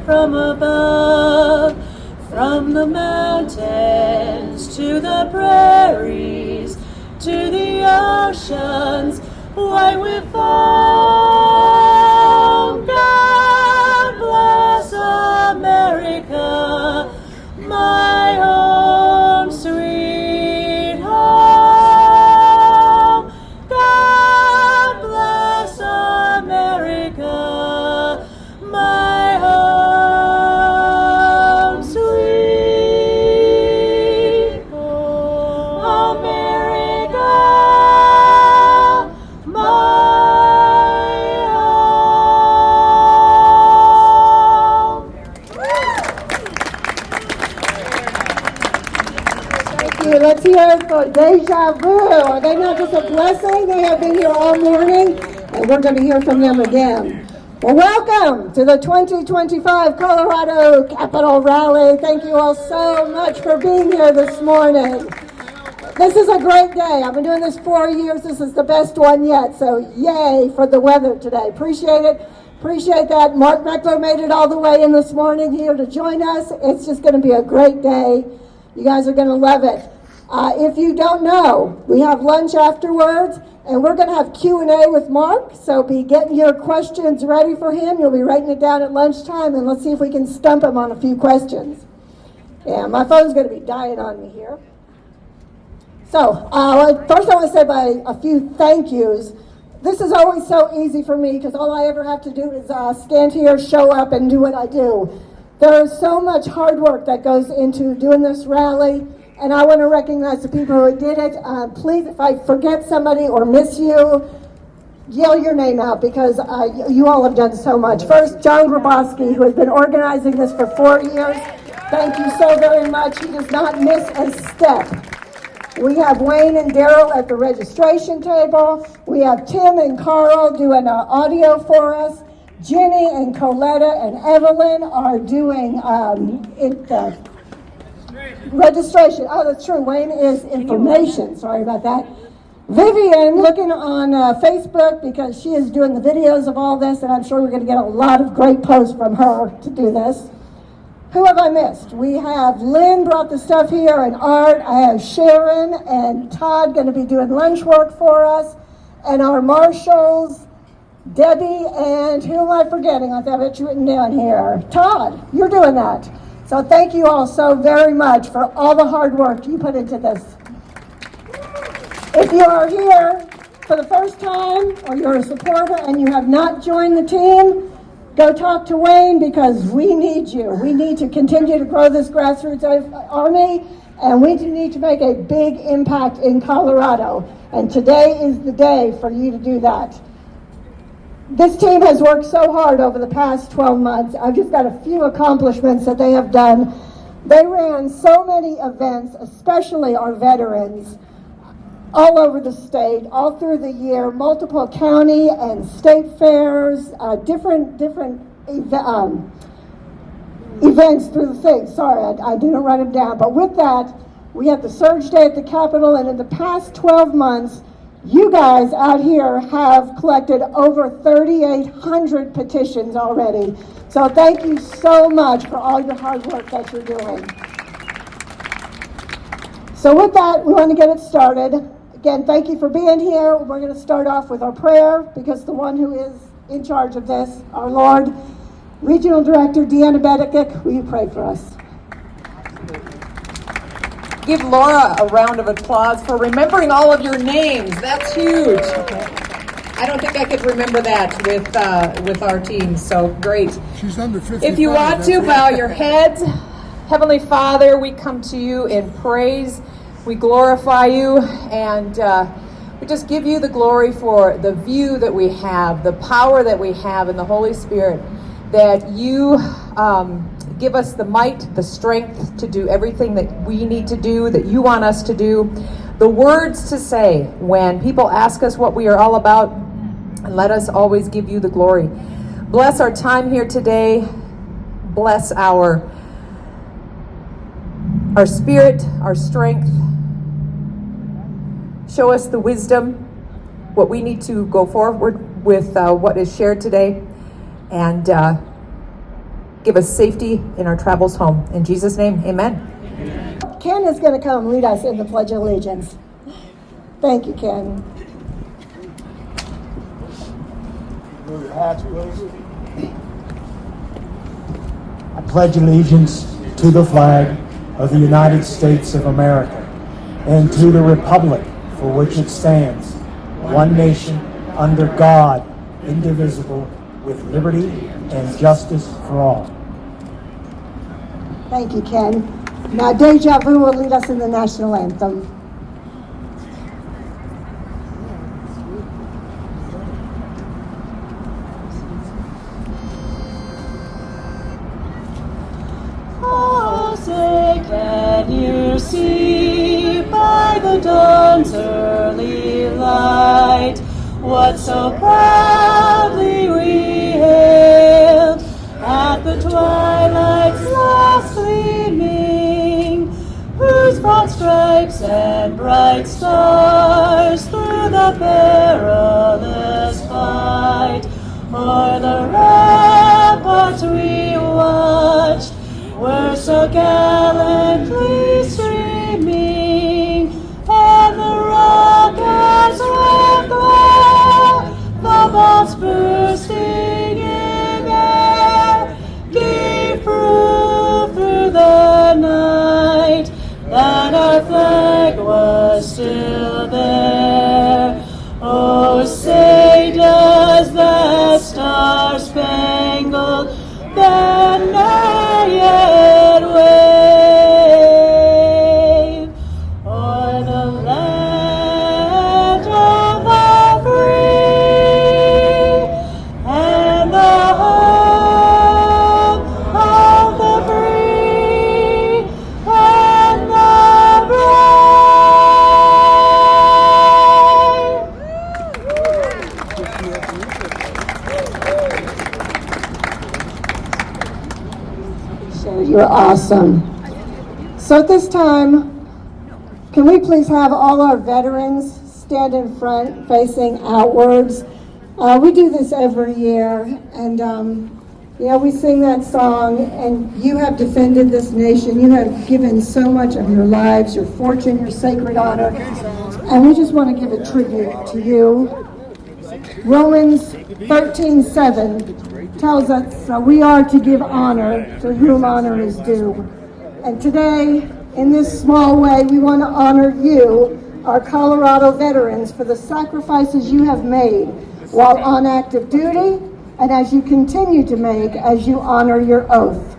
from above, from the mountains to the prairies, to the oceans, white with foam. God bless America, my home, sweet home. God bless America, my home, sweet home. America, my home. Thank you. Let's hear it for Deja Vu. Are they not just a blessing? They have been here all morning, and we're going to hear from them again. Well, welcome to the 2025 Colorado Capitol Rally. Thank you all so much for being here this morning. This is a great day. I've been doing this 4 years. This is the best one yet. So yay for the weather today. Appreciate it. Appreciate that. Mark Meckler made it all the way in this morning here to join us. It's just going to be a great day. You guys are going to love it. If you don't know, we have lunch afterwards, and we're going to have Q&A with Mark. So be getting your questions ready for him. You'll be writing it down at lunchtime, and let's see if we can stump him on a few questions. Yeah, my phone's going to be dying on me here. So, first I want to say by a few thank yous. This is always so easy for me because all I ever have to do is stand here, show up, and do what I do. There is so much hard work that goes into doing this rally, and I want to recognize the people who did it. Please, if I forget somebody or miss you, yell your name out because you all have done so much. First, John Grabowski, who has been organizing this for 4 years. Thank you so very much. He does not miss a step. We have Wayne and Daryl at the registration table. We have Tim and Carl doing audio for us. Jenny and Coletta and Evelyn are doing registration. Oh, that's true. Wayne is information. Sorry about that. Vivian, looking on Facebook because she is doing the videos of all this, and I'm sure we're going to get a lot of great posts from her to do this. Who have I missed? We have Lynn brought the stuff here, and Art. I have Sharon and Todd going to be doing lunch work for us, and our marshals, Debbie, and who am I forgetting? I have it written down here. Todd, you're doing that. So thank you all so very much for all the hard work you put into this. If you are here for the first time or you're a supporter and you have not joined the team, go talk to Wayne because we need you. We need to continue to grow this grassroots army, and we need to make a big impact in Colorado. And today is the day for you to do that. This team has worked so hard over the past 12 months. I've just got a few accomplishments that they have done. They ran so many events, especially our veterans, all over the state, all through the year, multiple county and state fairs, different events through the thing. Sorry, I didn't write them down. But with that, we had the Surge Day at the Capitol, and in the past 12 months, you guys out here have collected over 3,800 petitions already. So thank you so much for all your hard work that you're doing. So with that, we want to get it started. Again, thank you for being here. We're going to start off with our prayer because the one who is in charge of this, our Lord, Regional Director Deanna Bedickick, will you pray for us? Give Laura a round of applause for remembering all of your names. That's huge. I don't think I could remember that with our team, so great. She's under 55. If you want to, bow your heads. Heavenly Father, we come to you in praise. We glorify you, and we just give you the glory for the view that we have, the power that we have in the Holy Spirit, that you give us the might, the strength to do everything that we need to do, that you want us to do, the words to say when people ask us what we are all about, and let us always give you the glory. Bless our time here today. Bless our spirit, our strength. Show us the wisdom, what we need to go forward with what is shared today. And give us safety in our travels home. In Jesus' name, amen. Ken is going to come lead us in the Pledge of Allegiance. Thank you, Ken. I pledge allegiance to the flag of the United States of America and to the republic for which it stands, one nation, under God, indivisible, with liberty and justice for all. Thank you, Ken. Now, Deja Vu will lead us in the national anthem. Oh, say, can you see by the dawn's early light what so proudly we hailed at the twilight's last gleaming, whose broad stripes and bright stars through the perilous fight o'er the ramparts we watched were so gallantly streaming, and the rockets with the balls bursting in air gave proof through the night that our flag was still there. Oh, say does the star-spangled banner yet wave o'er the land of the free and the home of the free and the You're awesome. So at this time, can we please have all our veterans stand in front facing outwards? We do this every year, and we sing that song, and you have defended this nation. You have given so much of your lives, your fortune, your sacred honor, and we just want to give a tribute to you. Romans 13:7 tells us that we are to give honor to whom honor is due. And today, in this small way, we want to honor you, our Colorado veterans, for the sacrifices you have made while on active duty and as you continue to make as you honor your oath.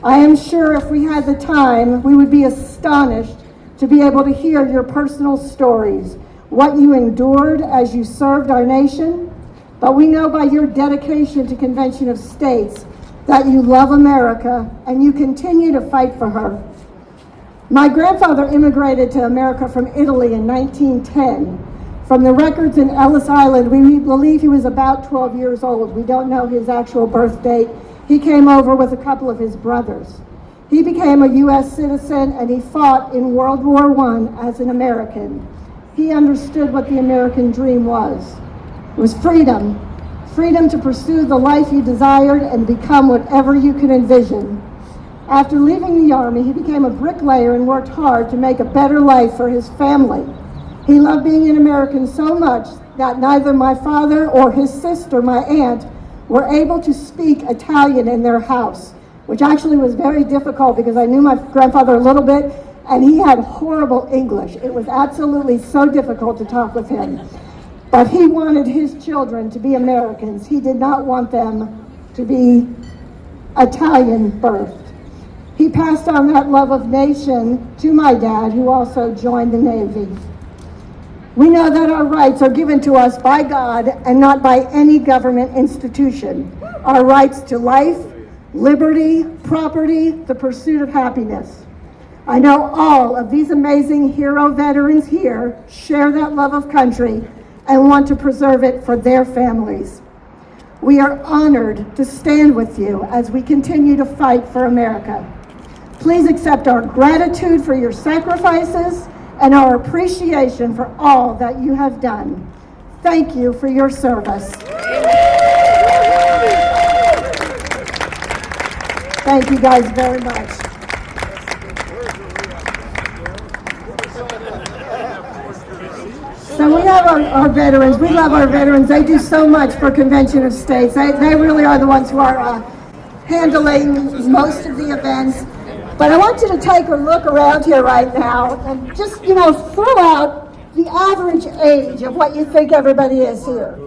I am sure if we had the time, we would be astonished to be able to hear your personal stories, what you endured as you served our nation. But we know by your dedication to Convention of States that you love America and you continue to fight for her. My grandfather immigrated to America from Italy in 1910. From the records in Ellis Island, we believe he was about 12 years old. We don't know his actual birth date. He came over with a couple of his brothers. He became a U.S. citizen and he fought in World War I as an American. He understood what the American dream was. It was freedom. Freedom to pursue the life you desired and become whatever you could envision. After leaving the Army, he became a bricklayer and worked hard to make a better life for his family. He loved being an American so much that neither my father or his sister, my aunt, were able to speak Italian in their house, which actually was very difficult because I knew my grandfather a little bit and he had horrible English. It was absolutely so difficult to talk with him. But he wanted his children to be Americans. He did not want them to be Italian birthed. He passed on that love of nation to my dad, who also joined the Navy. We know that our rights are given to us by God and not by any government institution. Our rights to life, liberty, property, the pursuit of happiness. I know all of these amazing hero veterans here share that love of country and want to preserve it for their families. We are honored to stand with you as we continue to fight for America. Please accept our gratitude for your sacrifices and our appreciation for all that you have done. Thank you for your service. Thank you guys very much. So we have our veterans. We love our veterans. They do so much for Convention of States. They really are the ones who are handling most of the events. But I want you to take a look around here right now and just, throw out the average age of what you think everybody is here.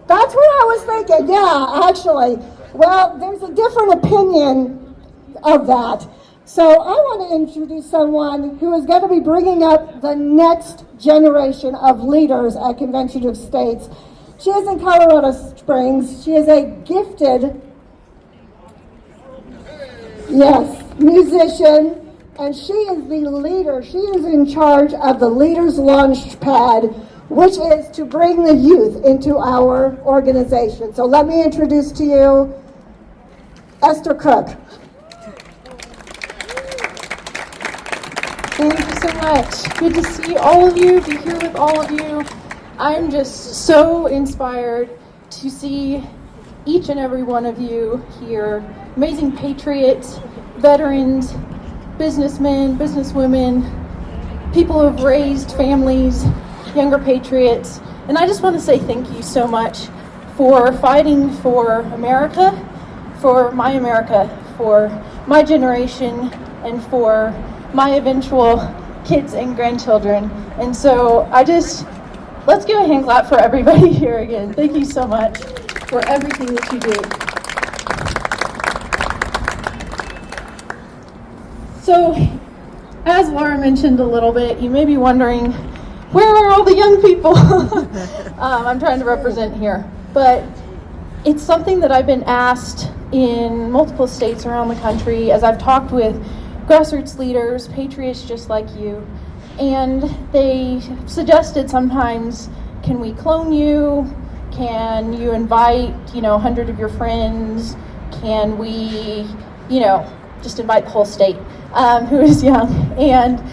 That's what I was thinking. Yeah, actually. Well, there's a different opinion of that. So I want to introduce someone who is going to be bringing up the next generation of leaders at Convention of States. She is in Colorado Springs. She is a gifted, musician, and she is the leader. She is in charge of the Leaders Launch Pad, which is to bring the youth into our organization. So let me introduce to you Esther Cook. Thank you so much. Good to see all of you, be here with all of you. I'm just so inspired to see each and every one of you here. Amazing patriots, veterans, businessmen, businesswomen, people who have raised families, younger patriots. And I just want to say thank you so much for fighting for America, for my generation, and for my eventual kids and grandchildren. And so let's give a hand clap for everybody here again. Thank you so much for everything that you do. So, as Laura mentioned a little bit, you may be wondering, where are all the young people? I'm trying to represent here. But it's something that I've been asked in multiple states around the country as I've talked with grassroots leaders, patriots just like you, and they suggested sometimes, can we clone you? Can you invite, 100 of your friends? Can we, just invite the whole state who is young? And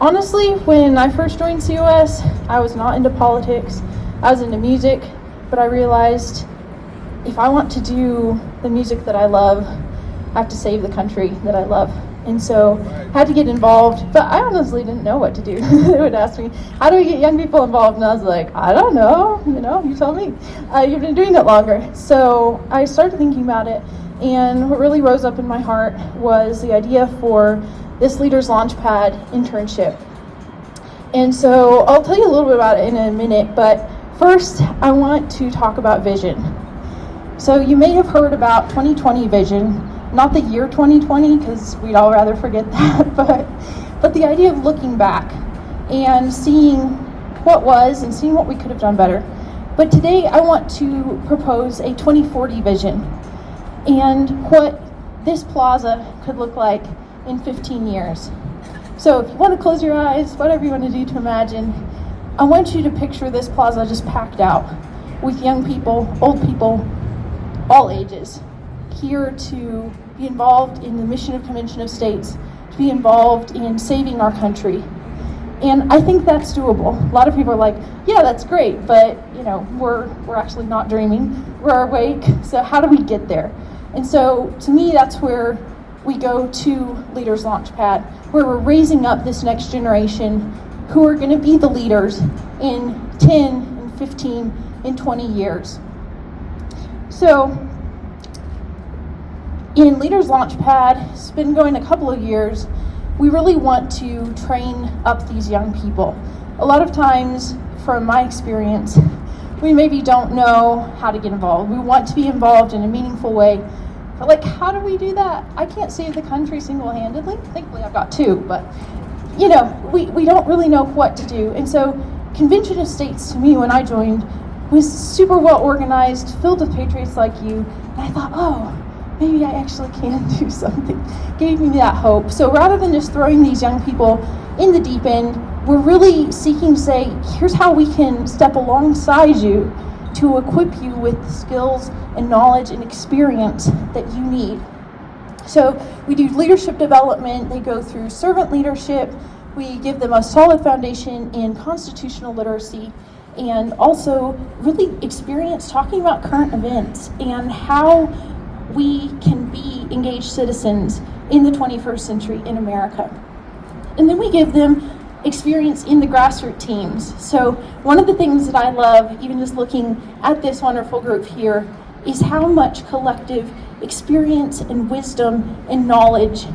honestly, when I first joined COS, I was not into politics. I was into music, but I realized if I want to do the music that I love, I have to save the country that I love. And so I had to get involved, but I honestly didn't know what to do. They would ask me, how do we get young people involved? And I was like, I don't know, you tell me. You've been doing it longer. So I started thinking about it, and what really rose up in my heart was the idea for this Leaders Launchpad internship. And so I'll tell you a little bit about it in a minute, but first I want to talk about vision. So you may have heard about 2020 vision. Not the year 2020, because we'd all rather forget that, but the idea of looking back and seeing what was and seeing what we could have done better. But today I want to propose a 2040 vision and what this plaza could look like in 15 years. So if you want to close your eyes, whatever you want to do to imagine, I want you to picture this plaza just packed out with young people, old people, all ages, here to be involved in the mission of Convention of States, to be involved in saving our country. And I think that's doable. A lot of people are like, yeah, that's great, but we're actually not dreaming. We're awake, so how do we get there? And so to me, that's where we go to Leaders Launchpad, where we're raising up this next generation who are going to be the leaders in 10, and 15, and 20 years. So in Leaders Launchpad, it's been going a couple of years, we really want to train up these young people. A lot of times, from my experience, we maybe don't know how to get involved. We want to be involved in a meaningful way. But how do we do that? I can't save the country single-handedly. Thankfully, I've got two, but we don't really know what to do. And so Convention of States, to me, when I joined, was super well organized, filled with patriots like you. And I thought, maybe I actually can do something. Gave me that hope. So rather than just throwing these young people in the deep end, we're really seeking to say, here's how we can step alongside you to equip you with the skills and knowledge and experience that you need. So we do leadership development. They go through servant leadership. We give them a solid foundation in constitutional literacy, and also really experience talking about current events and how we can be engaged citizens in the 21st century in America. And then we give them experience in the grassroots teams. So one of the things that I love, even just looking at this wonderful group here, is how much collective experience and wisdom and knowledge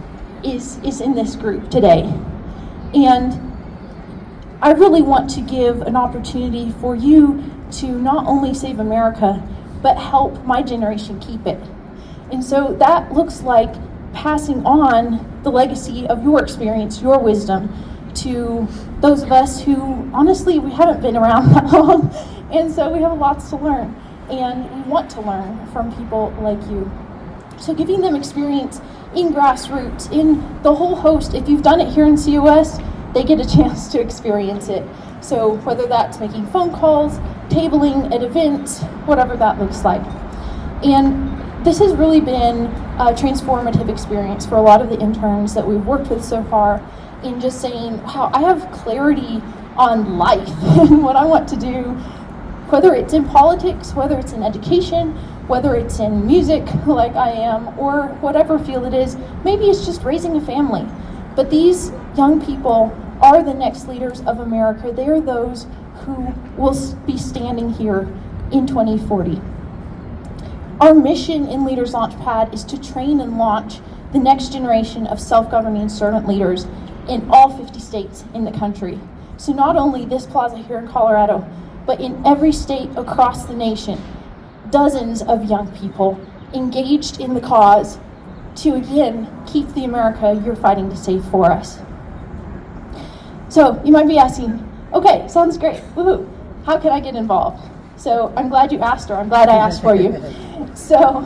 is in this group today. And I really want to give an opportunity for you to not only save America, but help my generation keep it. And so that looks like passing on the legacy of your experience, your wisdom, to those of us who, honestly, we haven't been around that long, and so we have lots to learn, and we want to learn from people like you. So giving them experience in grassroots, in the whole host. If you've done it here in COS, they get a chance to experience it. So whether that's making phone calls, tabling at events, whatever that looks like. And this has really been a transformative experience for a lot of the interns that we've worked with so far, in just saying, wow, I have clarity on life and what I want to do, whether it's in politics, whether it's in education, whether it's in music like I am, or whatever field it is. Maybe it's just raising a family. But these young people are the next leaders of America. They are those who will be standing here in 2040. Our mission in Leaders Launchpad is to train and launch the next generation of self-governing servant leaders in all 50 states in the country. So not only this plaza here in Colorado, but in every state across the nation, dozens of young people engaged in the cause to, again, keep the America you're fighting to save for us. So you might be asking, okay, sounds great, woohoo, how can I get involved? So I'm glad you asked, or I'm glad I asked for you. So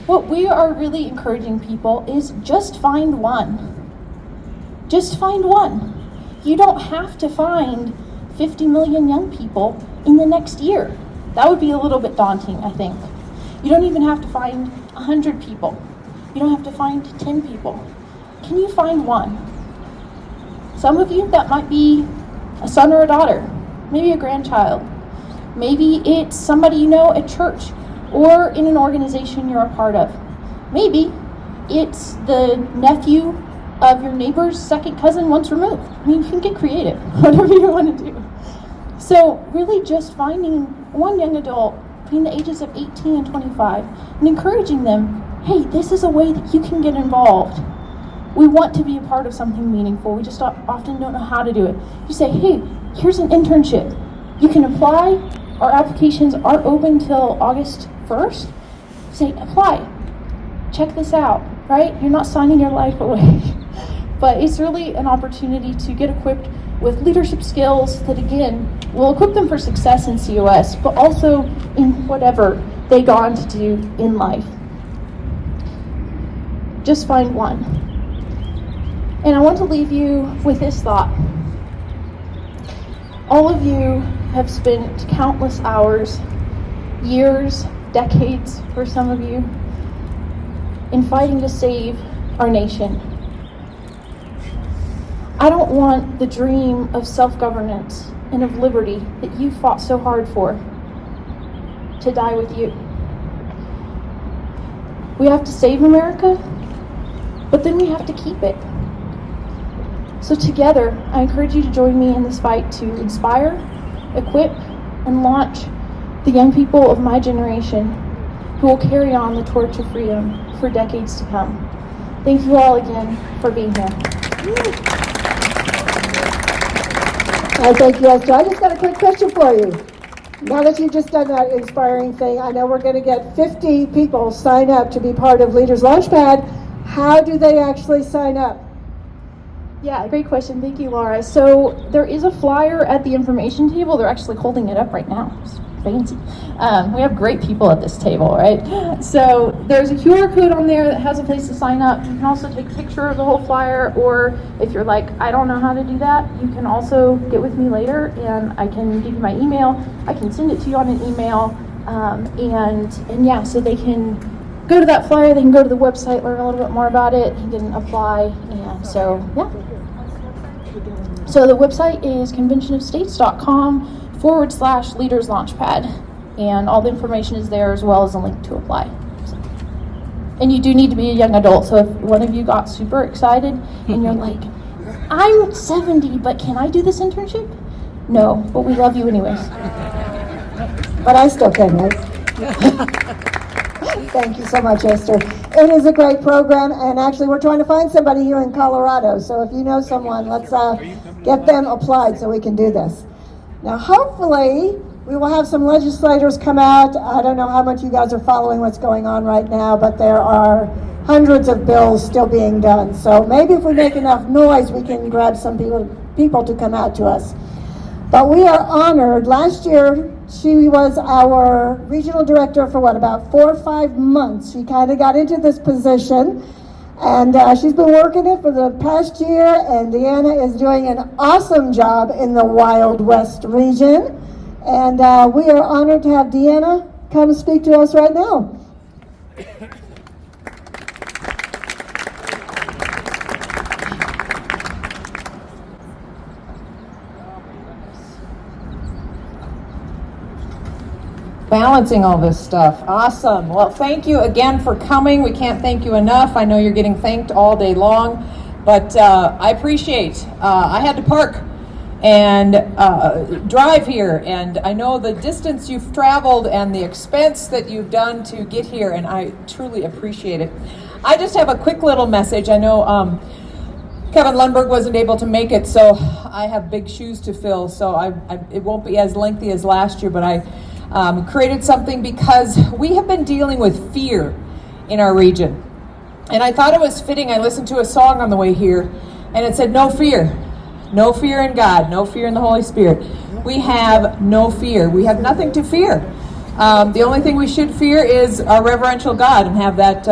what we are really encouraging people is just find one. Just find one. You don't have to find 50 million young people in the next year. That would be a little bit daunting, I think. You don't even have to find 100 people. You don't have to find 10 people. Can you find one? Some of you, that might be a son or a daughter, maybe a grandchild. Maybe it's somebody you know at church or in an organization you're a part of. Maybe it's the nephew of your neighbor's second cousin once removed. I mean, you can get creative, whatever you want to do. So really just finding one young adult between the ages of 18 and 25 and encouraging them, hey, this is a way that you can get involved. We want to be a part of something meaningful. We just often don't know how to do it. You say, hey, here's an internship. You can apply. Our applications are open till August 1st. Say, apply. Check this out, right? You're not signing your life away. But it's really an opportunity to get equipped with leadership skills that, again, will equip them for success in COS, but also in whatever they go on to do in life. Just find one. And I want to leave you with this thought. All of you have spent countless hours, years, decades for some of you, in fighting to save our nation. I don't want the dream of self-governance and of liberty that you fought so hard for to die with you. We have to save America, but then we have to keep it. So together, I encourage you to join me in this fight to inspire, equip, and launch the young people of my generation who will carry on the torch of freedom for decades to come. Thank you all again for being here. I thank you, Esther. I just got a quick question for you. Now that you've just done that inspiring thing, I know we're going to get 50 people sign up to be part of Leaders Launchpad. How do they actually sign up? Yeah, great question. Thank you, Laura. So there is a flyer at the information table. They're actually holding it up right now. It's fancy. We have great people at this table, right? So there's a QR code on there that has a place to sign up. You can also take a picture of the whole flyer, or if you're like, I don't know how to do that, you can also get with me later and I can give you my email. I can send it to you on an email. And yeah, so they can go to that flyer, they can go to the website, learn a little bit more about it, and then apply. And so, yeah. So the website is conventionofstates.com/Leaders Launchpad, and all the information is there as well as a link to apply. So. And you do need to be a young adult. So if one of you got super excited and you're like, I'm 70, but can I do this internship? No, but we love you anyways. But I still can, right? Thank you so much, Esther. It is a great program, and actually we're trying to find somebody here in Colorado. So if you know someone, let's get them applied so we can do this. Now, hopefully, we will have some legislators come out. I don't know how much you guys are following what's going on right now, but there are hundreds of bills still being done. So maybe if we make enough noise, we can grab some people to come out to us. But we are honored. Last year, she was our regional director for about 4 or 5 months. She kind of got into this position, and she's been working it for the past year, and Deanna is doing an awesome job in the Wild West region. And we are honored to have Deanna come speak to us right now. Balancing all this stuff. Awesome. Well, thank you again for coming. We can't thank you enough. I know you're getting thanked all day long, but I appreciate. I had to park and drive here, and I know the distance you've traveled and the expense that you've done to get here, and I truly appreciate it. I just have a quick little message. I know Kevin Lundberg wasn't able to make it, so I have big shoes to fill, so it won't be as lengthy as last year, but I created something because we have been dealing with fear in our region. And I thought it was fitting. I listened to a song on the way here, and it said, no fear. No fear in God, no fear in the Holy Spirit. We have no fear. We have nothing to fear. The only thing we should fear is our reverential God and have that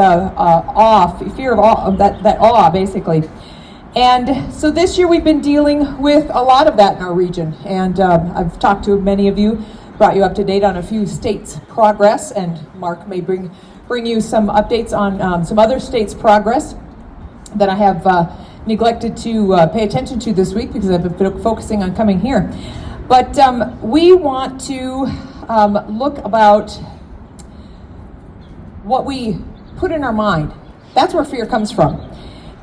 fear of awe, that awe, basically. And so this year we've been dealing with a lot of that in our region. And I've talked to many of you, brought you up to date on a few states' progress, and Mark may bring you some updates on some other states' progress that I have neglected to pay attention to this week because I've been focusing on coming here. But we want to look about what we put in our mind. That's where fear comes from.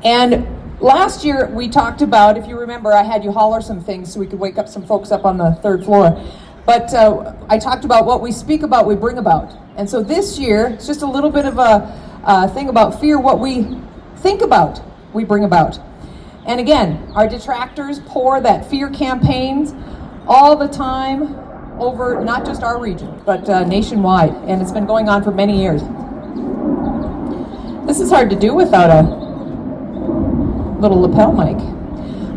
And last year we talked about, if you remember, I had you holler some things so we could wake up some folks up on the 3rd floor. But I talked about what we speak about, we bring about. And so this year, it's just a little bit of a thing about fear. What we think about, we bring about. And again, our detractors pour that fear campaigns all the time over not just our region, but nationwide. And it's been going on for many years. This is hard to do without a little lapel mic.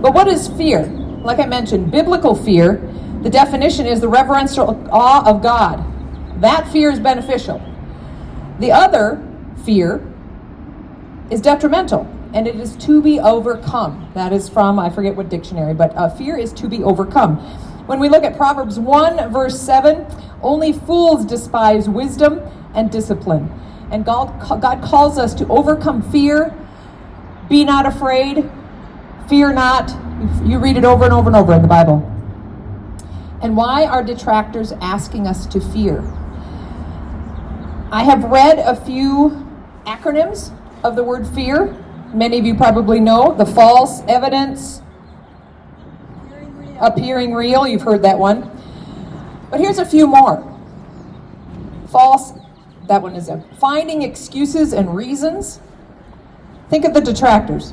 But what is fear? Like I mentioned, biblical fear. The definition is the reverential awe of God. That fear is beneficial. The other fear is detrimental, and it is to be overcome. That is from, I forget what dictionary, but fear is to be overcome. When we look at Proverbs 1, verse 7, only fools despise wisdom and discipline. And God calls us to overcome fear. Be not afraid. Fear not. You read it over and over and over in the Bible. And why are detractors asking us to fear? I have read a few acronyms of the word fear. Many of you probably know the false evidence, appearing real. You've heard that one. But here's a few more. False, that one is finding excuses and reasons. Think of the detractors.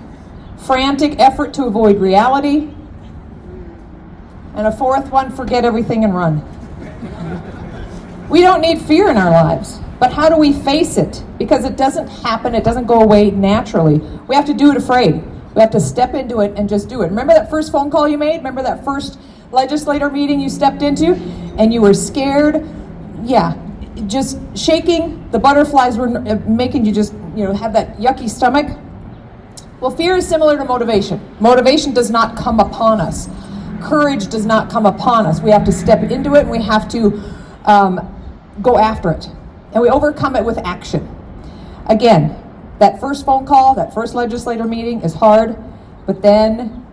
Frantic effort to avoid reality. And a fourth one, forget everything and run. We don't need fear in our lives, but how do we face it? Because it doesn't happen, it doesn't go away naturally. We have to do it afraid. We have to step into it and just do it. Remember that first phone call you made? Remember that first legislator meeting you stepped into and you were scared? Yeah, just shaking. The butterflies were making you just, have that yucky stomach. Well, fear is similar to motivation. Motivation does not come upon us. Courage does not come upon us. We have to step into it and we have to go after it. And we overcome it with action. Again, that first phone call, that first legislator meeting is hard, but then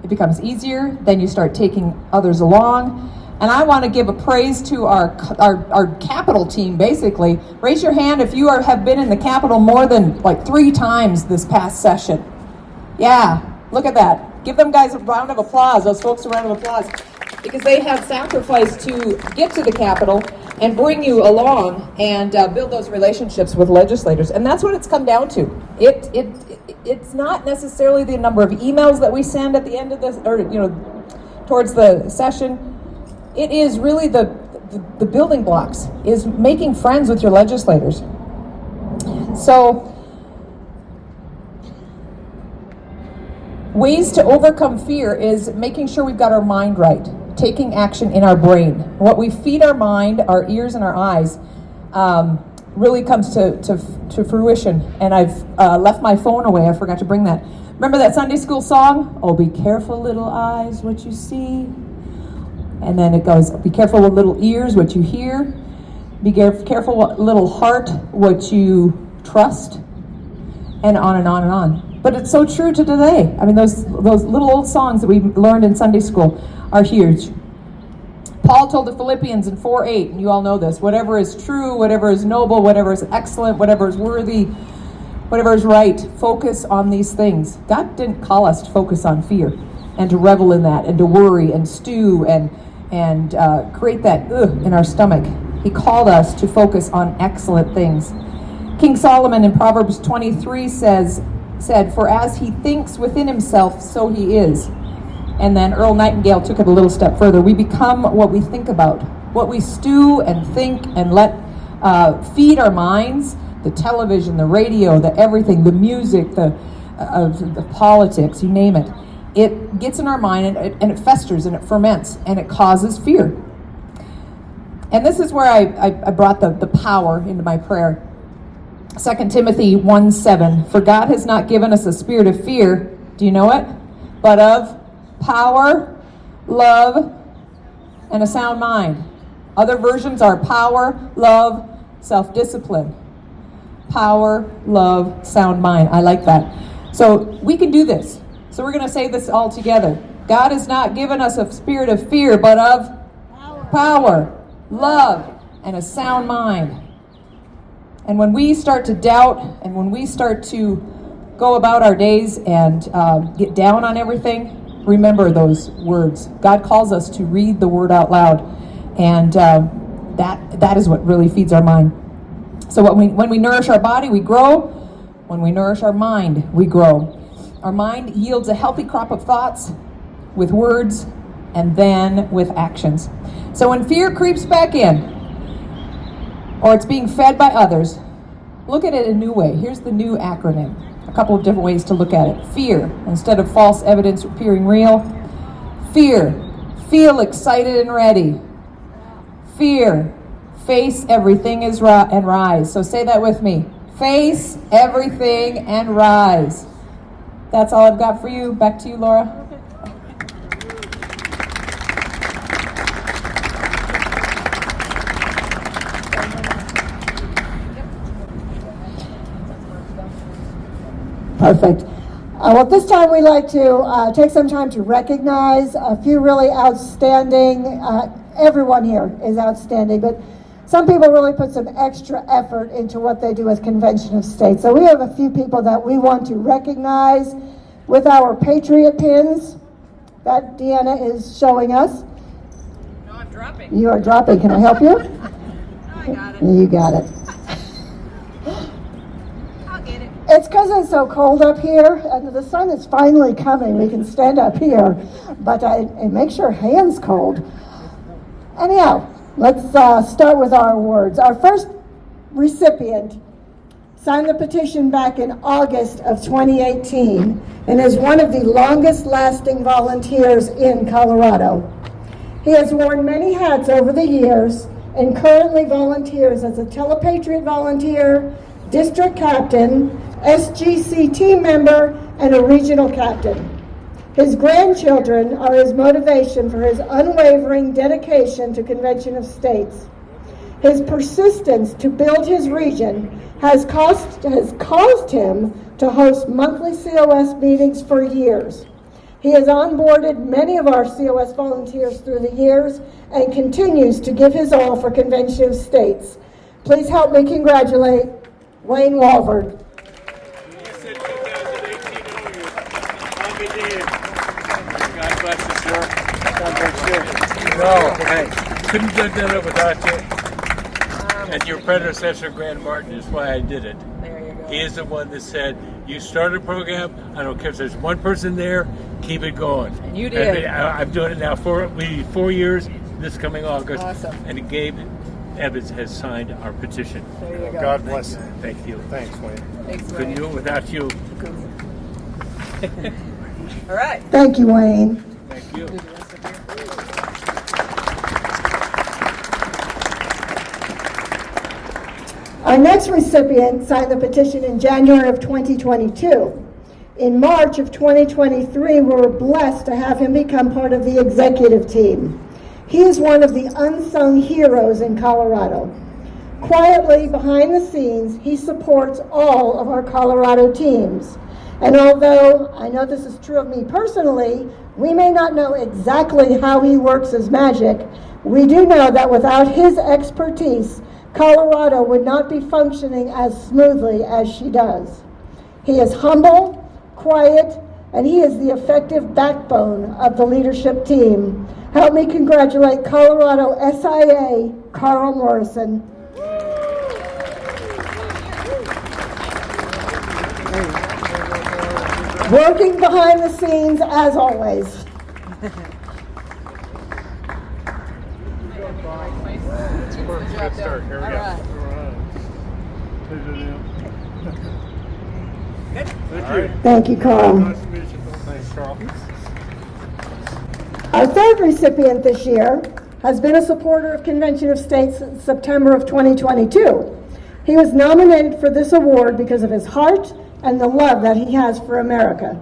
it becomes easier. Then you start taking others along. And I want to give a praise to our Capitol team, basically. Raise your hand if you have been in the Capitol more than like 3 times this past session. Yeah, look at that. Give them guys a round of applause, those folks a round of applause. Because they have sacrificed to get to the Capitol and bring you along and build those relationships with legislators. And that's what it's come down to. It's not necessarily the number of emails that we send at the end of this, or towards the session. It is really the building blocks, is making friends with your legislators. So, ways to overcome fear is making sure we've got our mind right, taking action in our brain. What we feed our mind, our ears, and our eyes really comes to fruition. And I've left my phone away. I forgot to bring that. Remember that Sunday school song? Oh, be careful, little eyes, what you see. And then it goes, be careful with little ears, what you hear. Be careful, little heart, what you trust. And on and on and on. But it's so true to today. I mean, those little old songs that we learned in Sunday school are huge. Paul told the Philippians in 4:8, and you all know this, whatever is true, whatever is noble, whatever is excellent, whatever is worthy, whatever is right, focus on these things. God didn't call us to focus on fear and to revel in that and to worry and stew and create that in our stomach. He called us to focus on excellent things. King Solomon in Proverbs 23 said, for as he thinks within himself, so he is. And then Earl Nightingale took it a little step further. We become what we think about, what we stew and think and let feed our minds, the television, the radio, the everything, the music, the politics, you name it. It gets in our mind and it festers and it ferments and it causes fear. And this is where I brought the power into my prayer. 2 Timothy 1:7, for God has not given us a spirit of fear, do you know it? But of power, love, and a sound mind. Other versions are power, love, self-discipline. Power, love, sound mind. I like that. So we can do this. So we're going to say this all together. God has not given us a spirit of fear, but of power, love, and a sound mind. And when we start to doubt, and when we start to go about our days and get down on everything, remember those words. God calls us to read the word out loud, and that is what really feeds our mind. So when we nourish our body, we grow. When we nourish our mind, we grow. Our mind yields a healthy crop of thoughts with words and then with actions. So when fear creeps back in, or it's being fed by others, look at it a new way. Here's the new acronym. A couple of different ways to look at it. Fear, instead of false evidence appearing real. Fear, feel excited and ready. Fear, face everything and rise. So say that with me. Face everything and rise. That's all I've got for you. Back to you, Laura. Perfect. Well, this time we like to take some time to recognize a few really outstanding, everyone here is outstanding, but some people really put some extra effort into what they do with Convention of States. So we have a few people that we want to recognize with our Patriot pins that Deanna is showing us. No, I'm dropping. You are dropping. Can I help you? No, I got it. You got it. I'll get it. It's because it's so cold up here, and the sun is finally coming. We can stand up here, but it makes your hands cold. Anyhow, let's start with our awards. Our first recipient signed the petition back in August of 2018 and is one of the longest lasting volunteers in Colorado. He has worn many hats over the years and currently volunteers as a Telepatriot volunteer, district captain, SGC team member, and a regional captain. His grandchildren are his motivation for his unwavering dedication to Convention of States. His persistence to build his region has caused him to host monthly COS meetings for years. He has onboarded many of our COS volunteers through the years and continues to give his all for Convention of States. Please help me congratulate Wayne Walford. God bless you, sir. God bless you. No, hey, couldn't have done it without you. And your predecessor, Grant Martin, is why I did it. There you go. He is the one that said, you start a program, I don't care if there's one person there, keep it going. And you did. I'm doing it now for 4 years, this coming August. Awesome. And Gabe Evans has signed our petition. There you go. God bless you. Thank you. Thanks, Wayne. Thanks, Couldn't Wayne. do it without you. All right. Thank you, Wayne. Thank you. Our next recipient signed the petition in January of 2022. In March of 2023, we were blessed to have him become part of the executive team. He is one of the unsung heroes in Colorado. Quietly, behind the scenes, he supports all of our Colorado teams. And although I know this is true of me personally, we may not know exactly how he works his magic, we do know that without his expertise, Colorado would not be functioning as smoothly as she does. He is humble, quiet, and he is the effective backbone of the leadership team. Help me congratulate Colorado SIA, Carl Morrison. Working behind the scenes as always. Good start. Here we All go. right. Thank you. Thank you, Carl. Nice to meet you. Thanks, Carl. Our third recipient this year has been a supporter of Convention of States since September of 2022. He was nominated for this award because of his heart and the love that he has for America.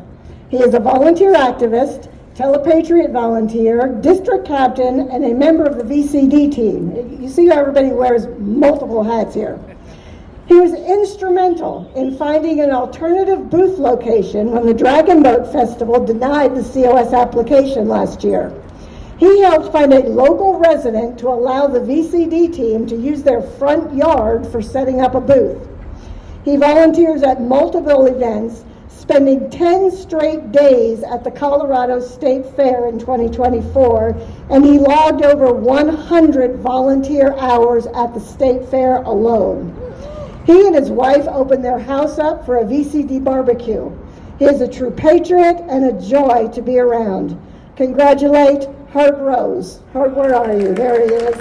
He is a volunteer activist, telepatriot volunteer, district captain, and a member of the VCD team. You see how everybody wears multiple hats here. He was instrumental in finding an alternative booth location when the Dragon Boat Festival denied the COS application last year. He helped find a local resident to allow the VCD team to use their front yard for setting up a booth. He volunteers at multiple events, spending 10 straight days at the Colorado State Fair in 2024, and he logged over 100 volunteer hours at the State Fair alone. He and his wife opened their house up for a VCD barbecue. He is a true patriot and a joy to be around. Congratulate Herb Rose. Herb, where are you? There he is.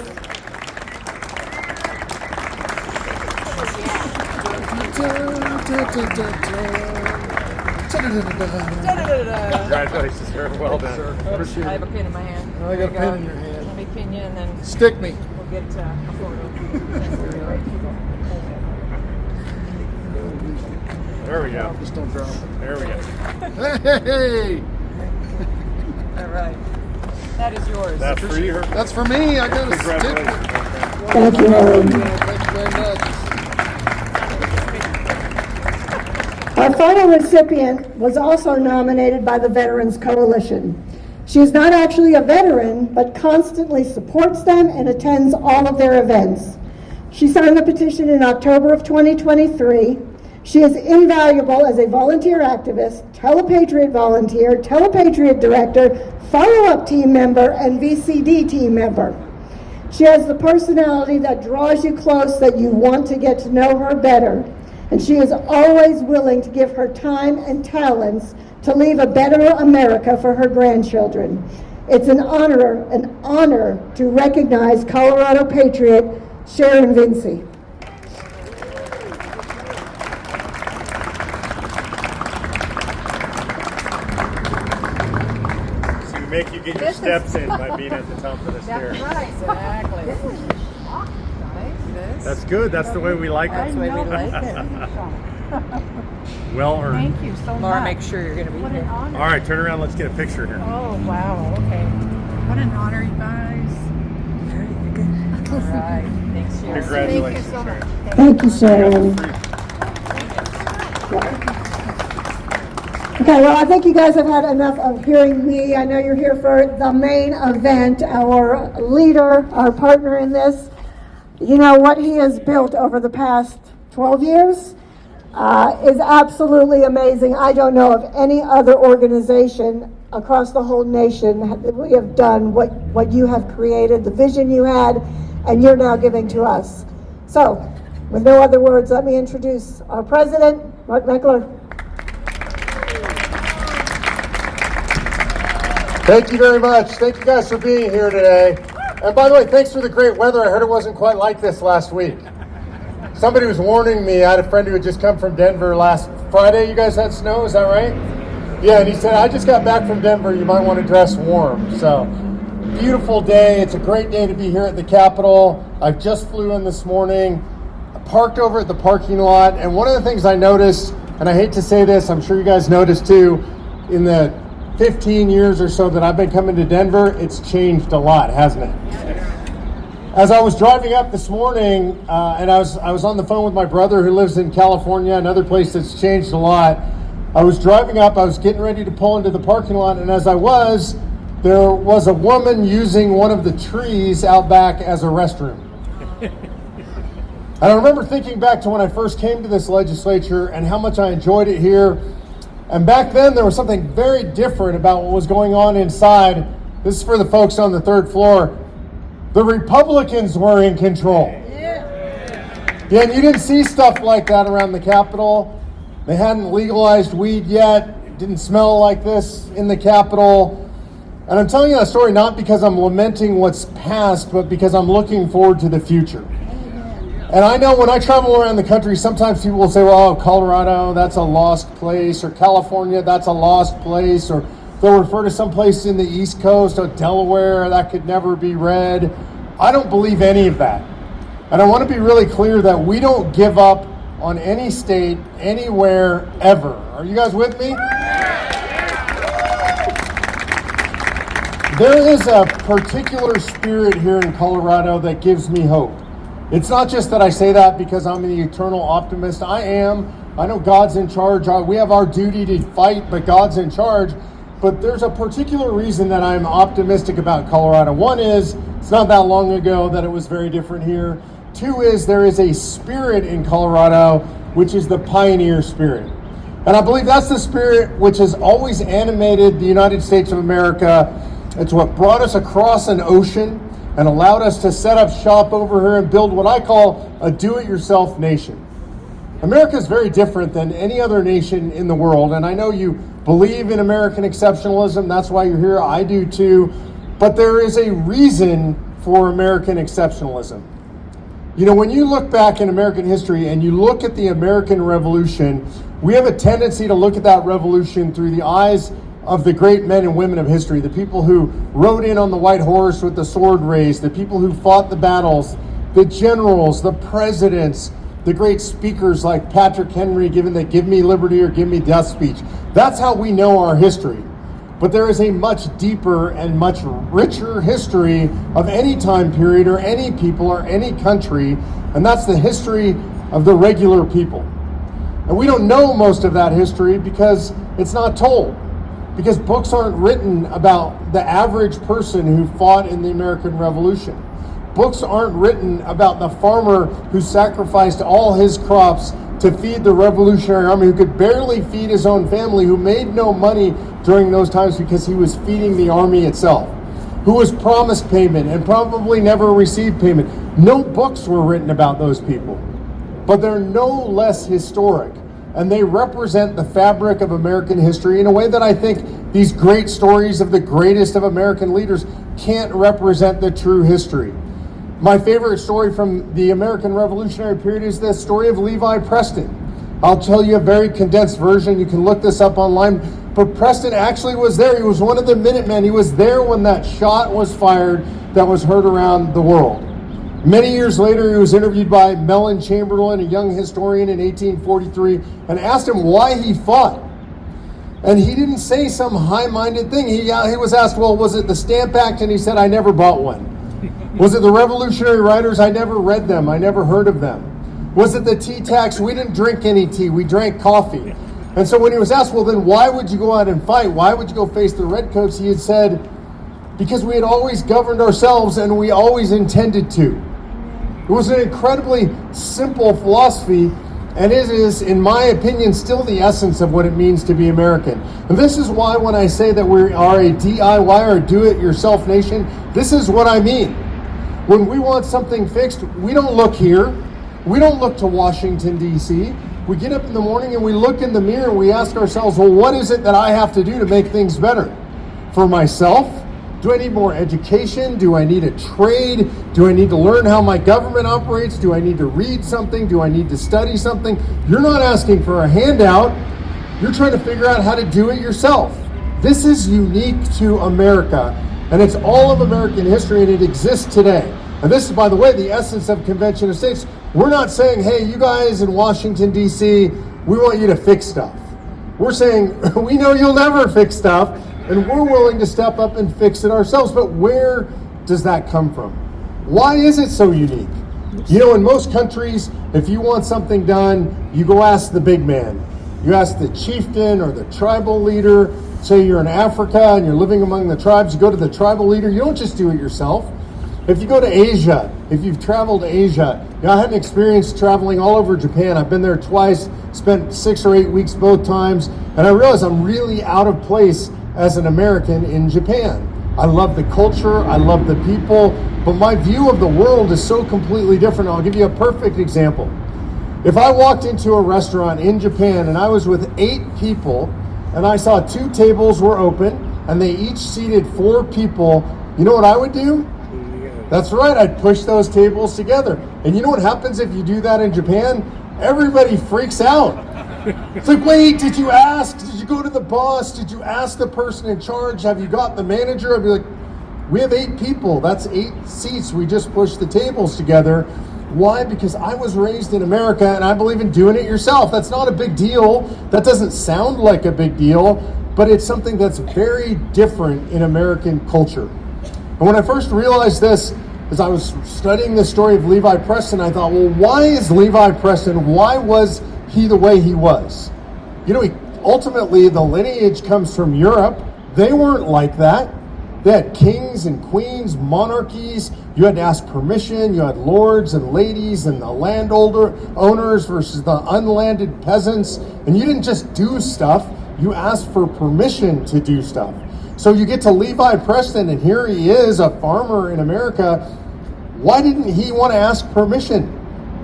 Congratulations, sir. Well done, sir. I have a pin in my hand. I got a pen in your hand. Let me pin you and then Stick me. we'll get a photo. There we go. Just don't drop it. There we go. Hey! All right. That is yours. That's for you. That's for me. I got a stick. Congratulations. Thank you, Herb. Thank you very much. Our final recipient was also nominated by the Veterans Coalition. She is not actually a veteran, but constantly supports them and attends all of their events. She signed the petition in October of 2023. She is invaluable as a volunteer activist, telepatriot volunteer, telepatriot director, follow-up team member, and VCD team member. She has the personality that draws you close, that you want to get to know her better. And she is always willing to give her time and talents to leave a better America for her grandchildren. It's an honor to recognize Colorado patriot Sharon Vinci. So we make you get your steps in by being at the top of the stairs. Right, exactly. That's good. That's the way we like That's it. the way we like it. Well earned. Thank you so Laura, much. make sure you're going to be What an here. honor. All right, turn around. Let's get a picture here. Oh, wow. Okay. What an honor, you guys. All right. Thanks, Sharon. Congratulations, Thank you so Sharon. much. Thank you, Sharon. Okay, well, I think you guys have had enough of hearing me. I know you're here for the main event. Our leader, our partner in this, you know, what he has built over the past 12 years is absolutely amazing. I don't know of any other organization across the whole nation that we have done what you have created, the vision you had, and you're now giving to us. So, with no other words, let me introduce our president, Mark Meckler. Thank you very much. Thank you guys for being here today. And by the way, thanks for the great weather. I heard it wasn't quite like this last week. Somebody was warning me. I had a friend who had just come from Denver last Friday. You guys had snow, is that right? Yeah, and he said, I just got back from Denver. You might want to dress warm. So, beautiful day. It's a great day to be here at the Capitol. I just flew in this morning. I parked over at the parking lot. And one of the things I noticed, and I hate to say this, I'm sure you guys noticed too, in the 15 years or so that I've been coming to Denver, it's changed a lot, hasn't it? As I was driving up this morning, and I was on the phone with my brother who lives in California, another place that's changed a lot. I was driving up, I was getting ready to pull into the parking lot, and as I was, there was a woman using one of the trees out back as a restroom. And I remember thinking back to when I first came to this legislature and how much I enjoyed it here. And back then, there was something very different about what was going on inside. This is for the folks on the third floor. The Republicans were in control. Yeah, and you didn't see stuff like that around the Capitol. They hadn't legalized weed yet. It didn't smell like this in the Capitol. And I'm telling you that story not because I'm lamenting what's past, but because I'm looking forward to the future. And I know when I travel around the country, sometimes people will say, well, Colorado, that's a lost place, or California, that's a lost place, or they'll refer to some place in the East Coast, or Delaware, that could never be red. I don't believe any of that. And I want to be really clear that we don't give up on any state, anywhere, ever. Are you guys with me? There is a particular spirit here in Colorado that gives me hope. It's not just that I say that because I'm the eternal optimist. I am. I know God's in charge. We have our duty to fight, but God's in charge. But there's a particular reason that I'm optimistic about Colorado. One is, it's not that long ago that it was very different here. Two is, there is a spirit in Colorado, which is the pioneer spirit. And I believe that's the spirit which has always animated the United States of America. It's what brought us across an ocean and allowed us to set up shop over here and build what I call a do-it-yourself nation. America is very different than any other nation in the world, and I know you believe in American exceptionalism, that's why you're here, I do too, but there is a reason for American exceptionalism. You know, when you look back in American history and you look at the American Revolution, we have a tendency to look at that revolution through the eyes of the great men and women of history, the people who rode in on the white horse with the sword raised, the people who fought the battles, the generals, the presidents, the great speakers like Patrick Henry giving the "Give me liberty or give me death" speech. That's how we know our history. But there is a much deeper and much richer history of any time period or any people or any country, and that's the history of the regular people. And we don't know most of that history because it's not told. Because books aren't written about the average person who fought in the American Revolution. Books aren't written about the farmer who sacrificed all his crops to feed the Revolutionary Army, who could barely feed his own family, who made no money during those times because he was feeding the army itself, who was promised payment and probably never received payment. No books were written about those people, but they're no less historic. And they represent the fabric of American history in a way that I think these great stories of the greatest of American leaders can't represent the true history. My favorite story from the American Revolutionary period is the story of Levi Preston. I'll tell you a very condensed version. You can look this up online. But Preston actually was there. He was one of the Minutemen. He was there when that shot was fired that was heard around the world. Many years later, he was interviewed by Mellon Chamberlain, a young historian, in 1843, and asked him why he fought. And he didn't say some high-minded thing. He was asked, well, was it the Stamp Act? And he said, I never bought one. Was it the Revolutionary Writers? I never read them. I never heard of them. Was it the tea tax? We didn't drink any tea. We drank coffee. And so when he was asked, well, then why would you go out and fight? Why would you go face the redcoats? He had said, because we had always governed ourselves and we always intended to. It was an incredibly simple philosophy, and it is, in my opinion, still the essence of what it means to be American. And this is why when I say that we are a DIY or do-it-yourself nation, this is what I mean. When we want something fixed, we don't look here. We don't look to Washington, D.C. We get up in the morning and we look in the mirror and we ask ourselves, well, what is it that I have to do to make things better? For myself, do I need more education? Do I need a trade? Do I need to learn how my government operates? Do I need to read something? Do I need to study something? You're not asking for a handout. You're trying to figure out how to do it yourself. This is unique to America, and it's all of American history, and it exists today. And this is, by the way, the essence of Convention of States. We're not saying, hey, you guys in Washington, D.C., we want you to fix stuff. We're saying, we know you'll never fix stuff, and we're willing to step up and fix it ourselves. But where does that come from? Why is it so unique? You know, in most countries, if you want something done, you go ask the big man. You ask the chieftain or the tribal leader. Say you're in Africa and you're living among the tribes, you go to the tribal leader. You don't just do it yourself. If you go to Asia, if you've traveled to Asia, I had an experience traveling all over Japan. I've been there twice, spent 6 or 8 weeks both times, and I realized I'm really out of place as an American in Japan. I love the culture, I love the people, but my view of the world is so completely different. I'll give you a perfect example. If I walked into a restaurant in Japan and I was with 8 people and I saw 2 tables were open and they each seated 4 people, you know what I would do? That's right, I'd push those tables together. And you know what happens if you do that in Japan? Everybody freaks out. It's like, wait, did you ask? Did you go to the boss? Did you ask the person in charge? Have you got the manager? I'd be like, we have 8 people. That's 8 seats. We just pushed the tables together. Why? Because I was raised in America and I believe in doing it yourself. That's not a big deal. That doesn't sound like a big deal, but it's something that's very different in American culture. And when I first realized this, as I was studying the story of Levi Preston, I thought, well, why is Levi Preston, why was he the way he was? You know, ultimately, the lineage comes from Europe. They weren't like that. They had kings and queens, monarchies. You had to ask permission. You had lords and ladies and the owners versus the unlanded peasants. And you didn't just do stuff. You asked for permission to do stuff. So you get to Levi Preston, and here he is, a farmer in America. Why didn't he want to ask permission?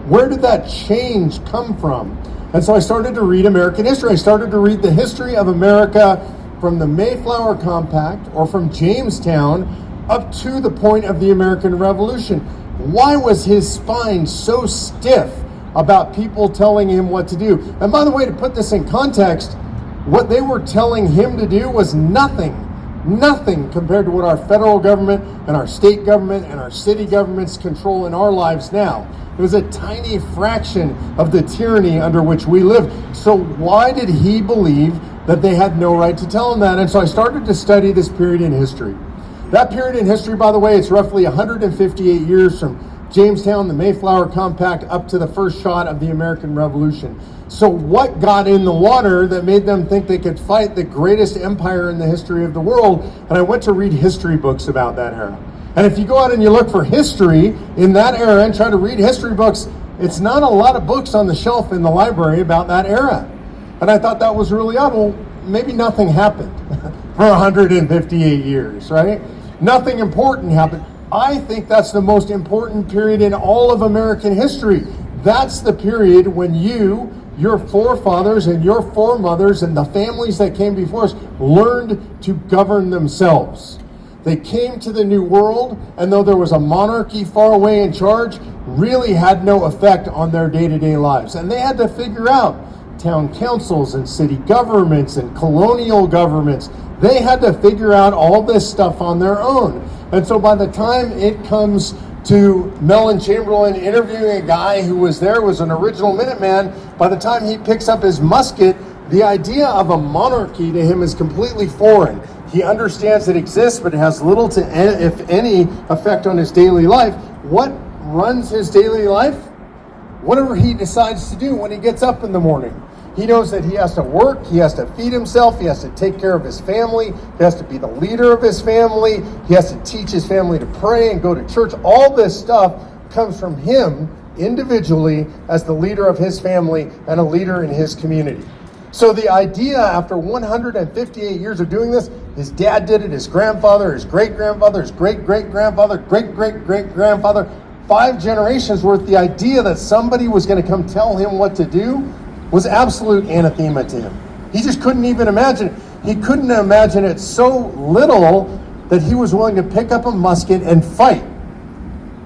Where did that change come from? And so I started to read American history. I started to read the history of America from the Mayflower Compact or from Jamestown up to the point of the American Revolution. Why was his spine so stiff about people telling him what to do? And by the way, to put this in context, what they were telling him to do was nothing compared to what our federal government and our state government and our city governments control in our lives now. It was a tiny fraction of the tyranny under which we live. So why did he believe that they had no right to tell him that? And so I started to study this period in history. That period in history, by the way, it's roughly 158 years from Jamestown, the Mayflower Compact, up to the first shot of the American Revolution. So what got in the water that made them think they could fight the greatest empire in the history of the world? And I went to read history books about that era. And if you go out and you look for history in that era and try to read history books, it's not a lot of books on the shelf in the library about that era. And I thought that was really odd. Well, maybe nothing happened for 158 years, right? Nothing important happened. I think that's the most important period in all of American history. That's the period when your forefathers and your foremothers and the families that came before us learned to govern themselves. They came to the New World, and though there was a monarchy far away in charge, really had no effect on their day-to-day lives. And they had to figure out town councils and city governments and colonial governments. They had to figure out all this stuff on their own. And so by the time it comes to Mellon Chamberlain interviewing a guy who was an original Minuteman, by the time he picks up his musket, the idea of a monarchy to him is completely foreign. He understands it exists, but it has little to, if any, effect on his daily life. What runs his daily life? Whatever he decides to do when he gets up in the morning. He knows that he has to work, he has to feed himself, he has to take care of his family, he has to be the leader of his family, he has to teach his family to pray and go to church. All this stuff comes from him individually as the leader of his family and a leader in his community. So the idea, after 158 years of doing this, his dad did it, his grandfather, his great-grandfather, his great-great-grandfather, great-great-great-grandfather, 5 generations worth, the idea that somebody was going to come tell him what to do was absolute anathema to him. He just couldn't even imagine it. He couldn't imagine it so little that he was willing to pick up a musket and fight.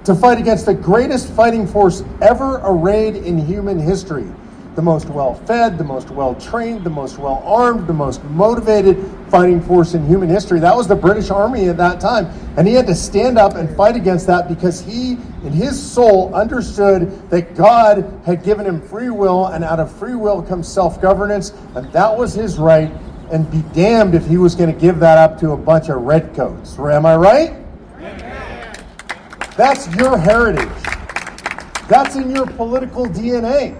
To fight against the greatest fighting force ever arrayed in human history. The most well-fed, the most well-trained, the most well-armed, the most motivated fighting force in human history. That was the British Army at that time. And he had to stand up and fight against that because he, in his soul, understood that God had given him free will, and out of free will comes self-governance, and that was his right, and be damned if he was going to give that up to a bunch of redcoats. Am I right? That's your heritage. That's in your political DNA.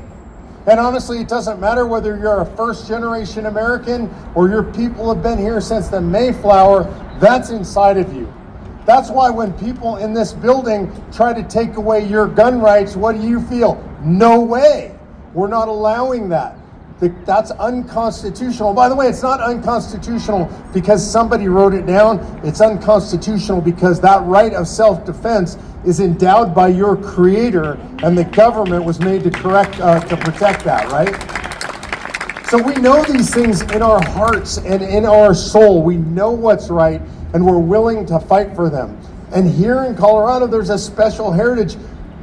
And honestly, it doesn't matter whether you're a first-generation American or your people have been here since the Mayflower, that's inside of you. That's why when people in this building try to take away your gun rights, what do you feel? No way. We're not allowing that. That's unconstitutional. By the way, it's not unconstitutional because somebody wrote it down. It's unconstitutional because that right of self-defense is endowed by your creator, and the government was made to protect that, right? So we know these things in our hearts and in our soul. We know what's right, and we're willing to fight for them. And here in Colorado, there's a special heritage.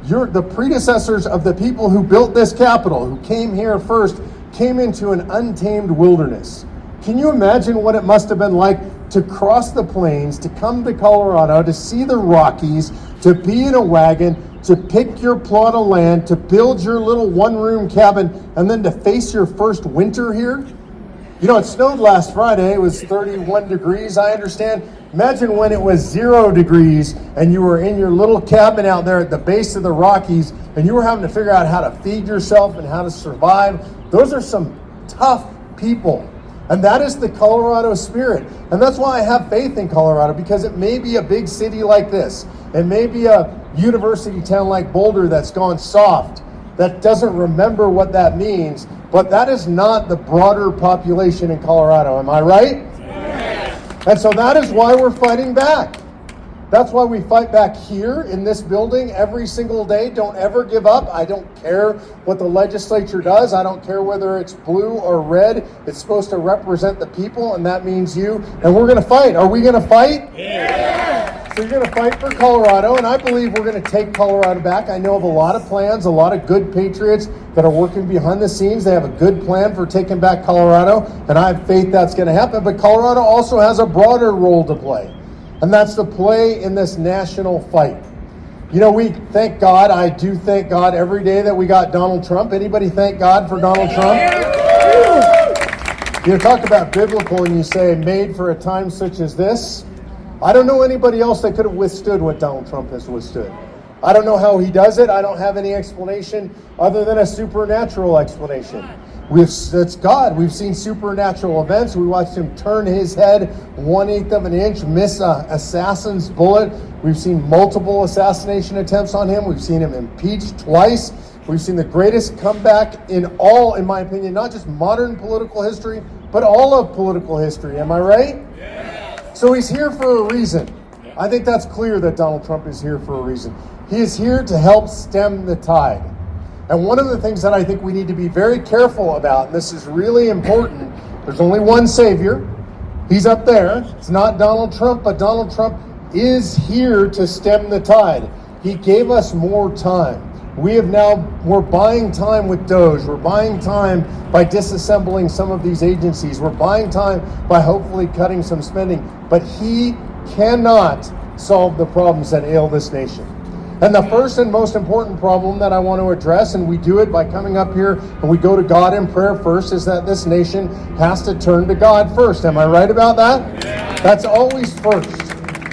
The predecessors of the people who built this capital, who came here first, came into an untamed wilderness. Can you imagine what it must have been like to cross the plains, to come to Colorado, to see the Rockies, to be in a wagon, to pick your plot of land, to build your little one-room cabin, and then to face your first winter here? You know, it snowed last Friday. It was 31 degrees, I understand. Imagine when it was 0 degrees and you were in your little cabin out there at the base of the Rockies and you were having to figure out how to feed yourself and how to survive. Those are some tough people. And that is the Colorado spirit. And that's why I have faith in Colorado, because it may be a big city like this. It may be a university town like Boulder that's gone soft, that doesn't remember what that means. But that is not the broader population in Colorado. Am I right? Yes. And so that is why we're fighting back. That's why we fight back here in this building every single day. Don't ever give up. I don't care what the legislature does. I don't care whether it's blue or red. It's supposed to represent the people, and that means you. And we're going to fight. Are we going to fight? Yeah. So you're going to fight for Colorado, and I believe we're going to take Colorado back. I know of a lot of plans, a lot of good patriots that are working behind the scenes. They have a good plan for taking back Colorado, and I have faith that's going to happen. But Colorado also has a broader role to play. And that's the play in this national fight. You know, we thank God. I do thank God every day that we got Donald Trump. Anybody thank God for Donald Trump? You talk about biblical and you say, made for a time such as this. I don't know anybody else that could have withstood what Donald Trump has withstood. I don't know how he does it. I don't have any explanation other than a supernatural explanation. It's God. We've seen supernatural events. We watched him turn his head 1/8 of an inch, miss an assassin's bullet. We've seen multiple assassination attempts on him. We've seen him impeached twice. We've seen the greatest comeback in my opinion, not just modern political history, but all of political history. Am I right? Yeah. So he's here for a reason. I think that's clear that Donald Trump is here for a reason. He is here to help stem the tide. And one of the things that I think we need to be very careful about, and this is really important, there's only one Savior. He's up there. It's not Donald Trump, but Donald Trump is here to stem the tide. He gave us more time. We're buying time with DOGE. We're buying time by disassembling some of these agencies. We're buying time by hopefully cutting some spending. But he cannot solve the problems that ail this nation. And the first and most important problem that I want to address, and we do it by coming up here and we go to God in prayer first, is that this nation has to turn to God first. Am I right about that? Yeah. That's always first.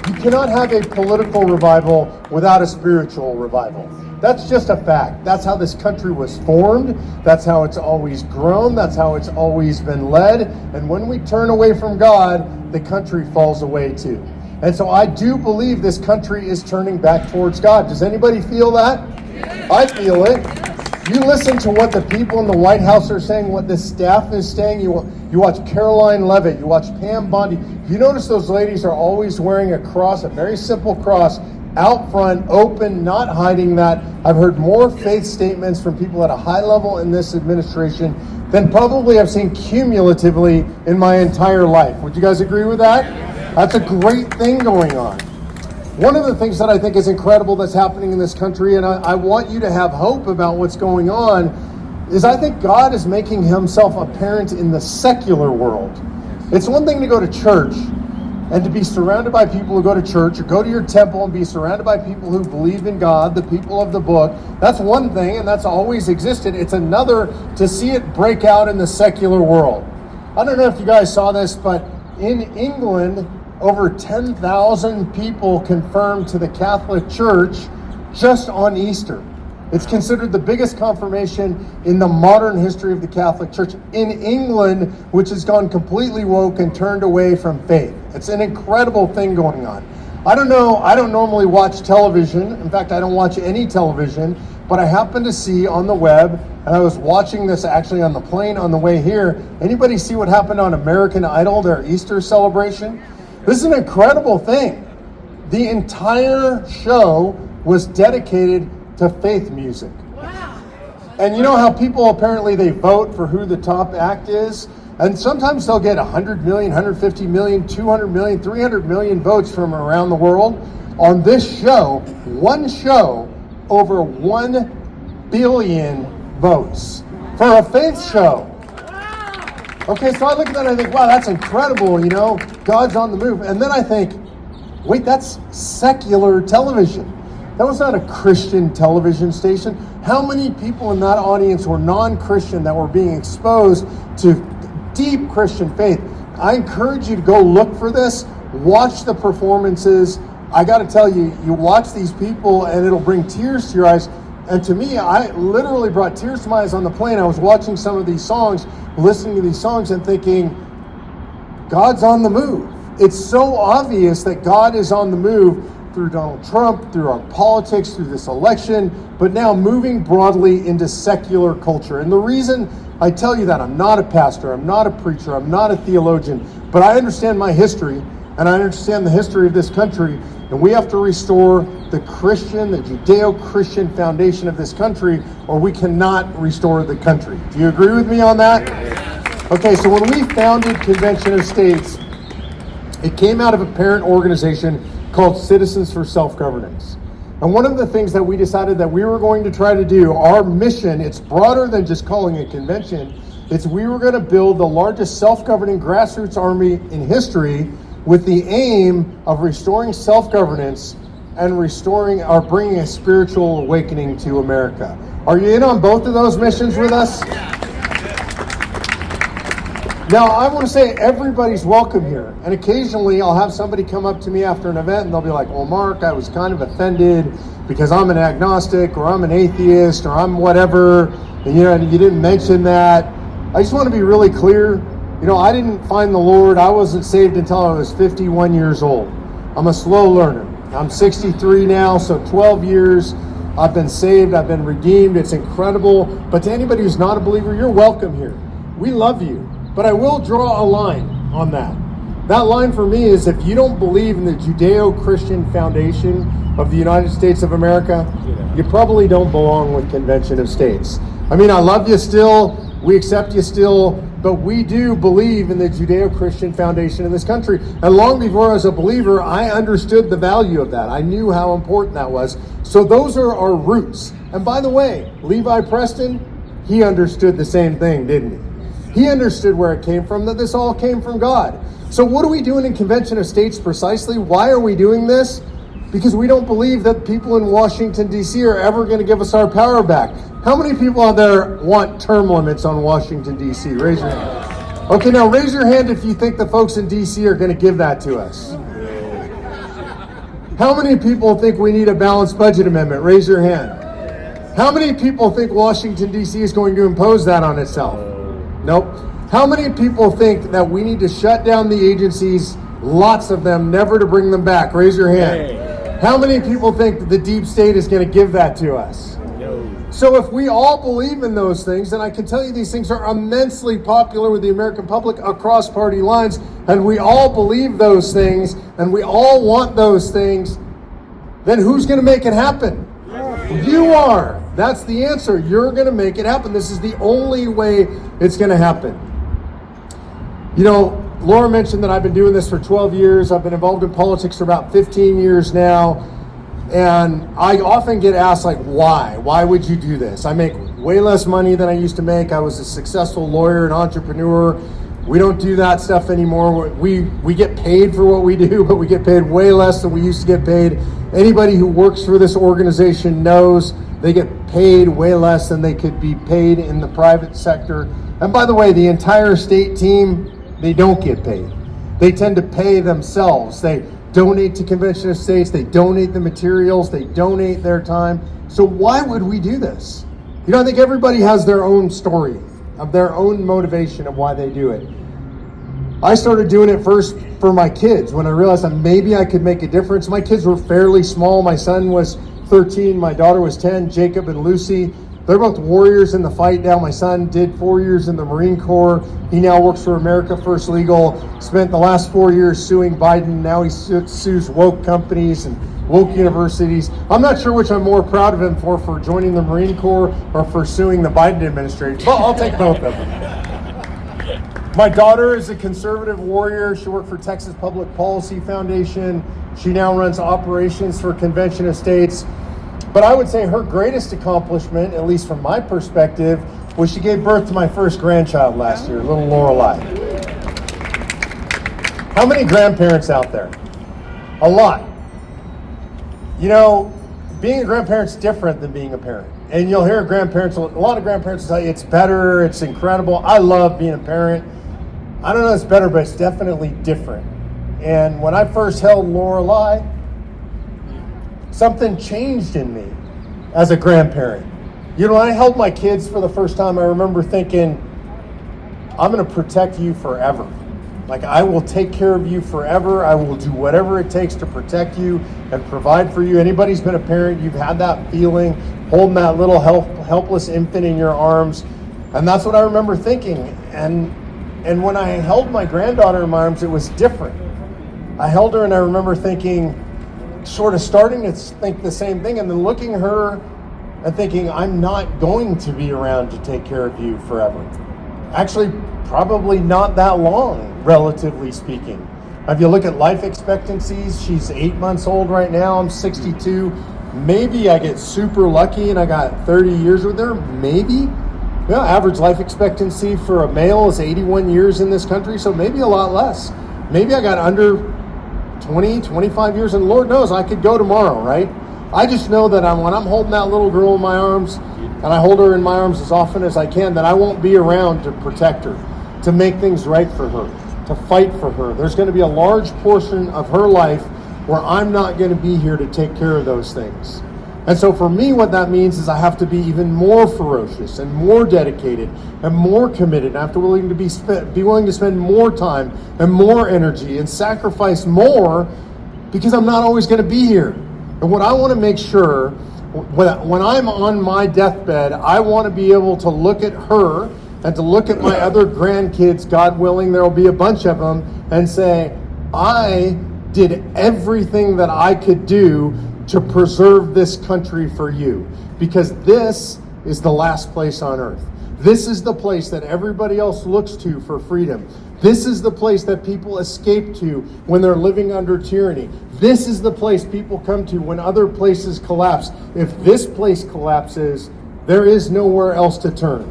You cannot have a political revival without a spiritual revival. That's just a fact. That's how this country was formed. That's how it's always grown. That's how it's always been led. And when we turn away from God, the country falls away too. And so I do believe this country is turning back towards God. Does anybody feel that? I feel it. You listen to what the people in the White House are saying, what the staff is saying. You watch Caroline Levitt. You watch Pam Bondi. You notice those ladies are always wearing a cross, a very simple cross, out front, open, not hiding that. I've heard more faith statements from people at a high level in this administration than probably I've seen cumulatively in my entire life. Would you guys agree with that? That's a great thing going on. One of the things that I think is incredible that's happening in this country, and I want you to have hope about what's going on, is I think God is making himself apparent in the secular world. It's one thing to go to church and to be surrounded by people who go to church, or go to your temple and be surrounded by people who believe in God, the people of the book. That's one thing, and that's always existed. It's another to see it break out in the secular world. I don't know if you guys saw this, but in England, over 10,000 people confirmed to the Catholic Church just on Easter. It's considered the biggest confirmation in the modern history of the Catholic Church in England, which has gone completely woke and turned away from faith. It's an incredible thing going on. I don't know, I don't normally watch television. In fact, I don't watch any television, but I happened to see on the web, and I was watching this actually on the plane on the way here. Anybody see what happened on American Idol, their Easter celebration? This is an incredible thing. The entire show was dedicated to faith music. Wow. And you know how people apparently they vote for who the top act is? And sometimes they'll get 100 million, 150 million, 200 million, 300 million votes from around the world. On this show, one show, over 1 billion votes for a faith show. Okay, so I look at that and I think, wow, that's incredible, you know, God's on the move. And then I think, wait, that's secular television. That was not a Christian television station. How many people in that audience were non-Christian that were being exposed to deep Christian faith? I encourage you to go look for this, watch the performances. I got to tell you, you watch these people and it'll bring tears to your eyes. And to me, I literally brought tears to my eyes on the plane. I was watching some of these songs, listening to these songs and thinking, God's on the move. It's so obvious that God is on the move through Donald Trump, through our politics, through this election, but now moving broadly into secular culture. And the reason I tell you that, I'm not a pastor, I'm not a preacher, I'm not a theologian, but I understand my history, and I understand the history of this country, and we have to restore the Christian, the Judeo-Christian foundation of this country, or we cannot restore the country. Do you agree with me on that? Okay, so when we founded Convention of States, it came out of a parent organization called Citizens for Self-Governance. And one of the things that we decided that we were going to try to do, our mission, it's broader than just calling a convention, it's we were going to build the largest self-governing grassroots army in history with the aim of restoring self-governance and restoring or bringing a spiritual awakening to America. Are you in on both of those missions with us? Now, I want to say everybody's welcome here. And occasionally I'll have somebody come up to me after an event and they'll be like, well, Mark, I was kind of offended because I'm an agnostic or I'm an atheist or I'm whatever. And, you know, you didn't mention that. I just want to be really clear. You know, I didn't find the Lord. I wasn't saved until I was 51 years old. I'm a slow learner. I'm 63 now, so 12 years. I've been saved. I've been redeemed. It's incredible. But to anybody who's not a believer, you're welcome here. We love you. But I will draw a line on that. That line for me is if you don't believe in the Judeo-Christian foundation of the United States of America, you probably don't belong with Convention of States. I mean, I love you still, we accept you still, but we do believe in the Judeo-Christian foundation in this country. And long before I was a believer, I understood the value of that. I knew how important that was. So those are our roots. And by the way, Levi Preston, he understood the same thing, didn't he? He understood where it came from, that this all came from God. So what are we doing in Convention of States precisely? Why are we doing this? Because we don't believe that people in Washington, D.C. are ever going to give us our power back. How many people out there want term limits on Washington, D.C.? Raise your hand. Okay, now raise your hand if you think the folks in D.C. are going to give that to us. How many people think we need a balanced budget amendment? Raise your hand. How many people think Washington, D.C. is going to impose that on itself? Nope. How many people think that we need to shut down the agencies, lots of them, never to bring them back? Raise your hand. How many people think that the deep state is going to give that to us? So if we all believe in those things, then I can tell you these things are immensely popular with the American public across party lines, and we all believe those things, and we all want those things, then who's going to make it happen? You are. That's the answer. You're going to make it happen. This is the only way it's going to happen. You know, Laura mentioned that I've been doing this for 12 years. I've been involved in politics for about 15 years now. And I often get asked, like, why? Why would you do this? I make way less money than I used to make. I was a successful lawyer and entrepreneur. We don't do that stuff anymore. We get paid for what we do, but we get paid way less than we used to get paid. Anybody who works for this organization knows they get paid way less than they could be paid in the private sector. And by the way, the entire state team, they don't get paid. They tend to pay themselves. They donate to Convention of States, they donate the materials, they donate their time. So why would we do this? You know, I think everybody has their own story of their own motivation of why they do it. I started doing it first for my kids when I realized that maybe I could make a difference. My kids were fairly small. My son was 13, my daughter was 10, Jacob and Lucy. They're both warriors in the fight now. My son did 4 years in the Marine Corps. He now works for America First Legal. Spent the last 4 years suing Biden. Now he sues woke companies and woke universities. I'm not sure which I'm more proud of him for joining the Marine Corps or for suing the Biden administration. But I'll take both of them. My daughter is a conservative warrior. She worked for Texas Public Policy Foundation. She now runs operations for Convention of States. But I would say her greatest accomplishment, at least from my perspective, was she gave birth to my first grandchild last year, little Lorelei. How many grandparents out there? A lot. You know, being a grandparent's different than being a parent. And you'll hear a lot of grandparents tell you it's better, it's incredible. I love being a parent. I don't know if it's better, but it's definitely different. And when I first held Lorelei, something changed in me as a grandparent. You know, when I held my kids for the first time, I remember thinking, I'm going to protect you forever. Like, I will take care of you forever. I will do whatever it takes to protect you and provide for you. Anybody's been a parent, you've had that feeling, holding that little helpless infant in your arms. And that's what I remember thinking. And when I held my granddaughter in my arms, it was different. I held her and I remember thinking, sort of starting to think the same thing, and then looking at her and thinking, I'm not going to be around to take care of you forever. Actually, probably not that long, relatively speaking. If you look at life expectancies, she's 8 months old right now, I'm 62. Maybe I get super lucky and I got 30 years with her, maybe. Yeah, average life expectancy for a male is 81 years in this country, so maybe a lot less. Maybe I got under 20, 25 years, and Lord knows I could go tomorrow, right? I just know that when I'm holding that little girl in my arms, and I hold her in my arms as often as I can, that I won't be around to protect her, to make things right for her, to fight for her. There's going to be a large portion of her life where I'm not going to be here to take care of those things. And so for me, what that means is I have to be even more ferocious and more dedicated and more committed. I have to be willing to spend more time and more energy and sacrifice more, because I'm not always going to be here. And what I want to make sure, when I'm on my deathbed, I want to be able to look at her and to look at my other grandkids, God willing, there will be a bunch of them, and say, I did everything that I could do to preserve this country for you, because this is the last place on earth. This is the place that everybody else looks to for freedom. This is the place that people escape to when they're living under tyranny. This is the place people come to when other places collapse. If this place collapses, there is nowhere else to turn.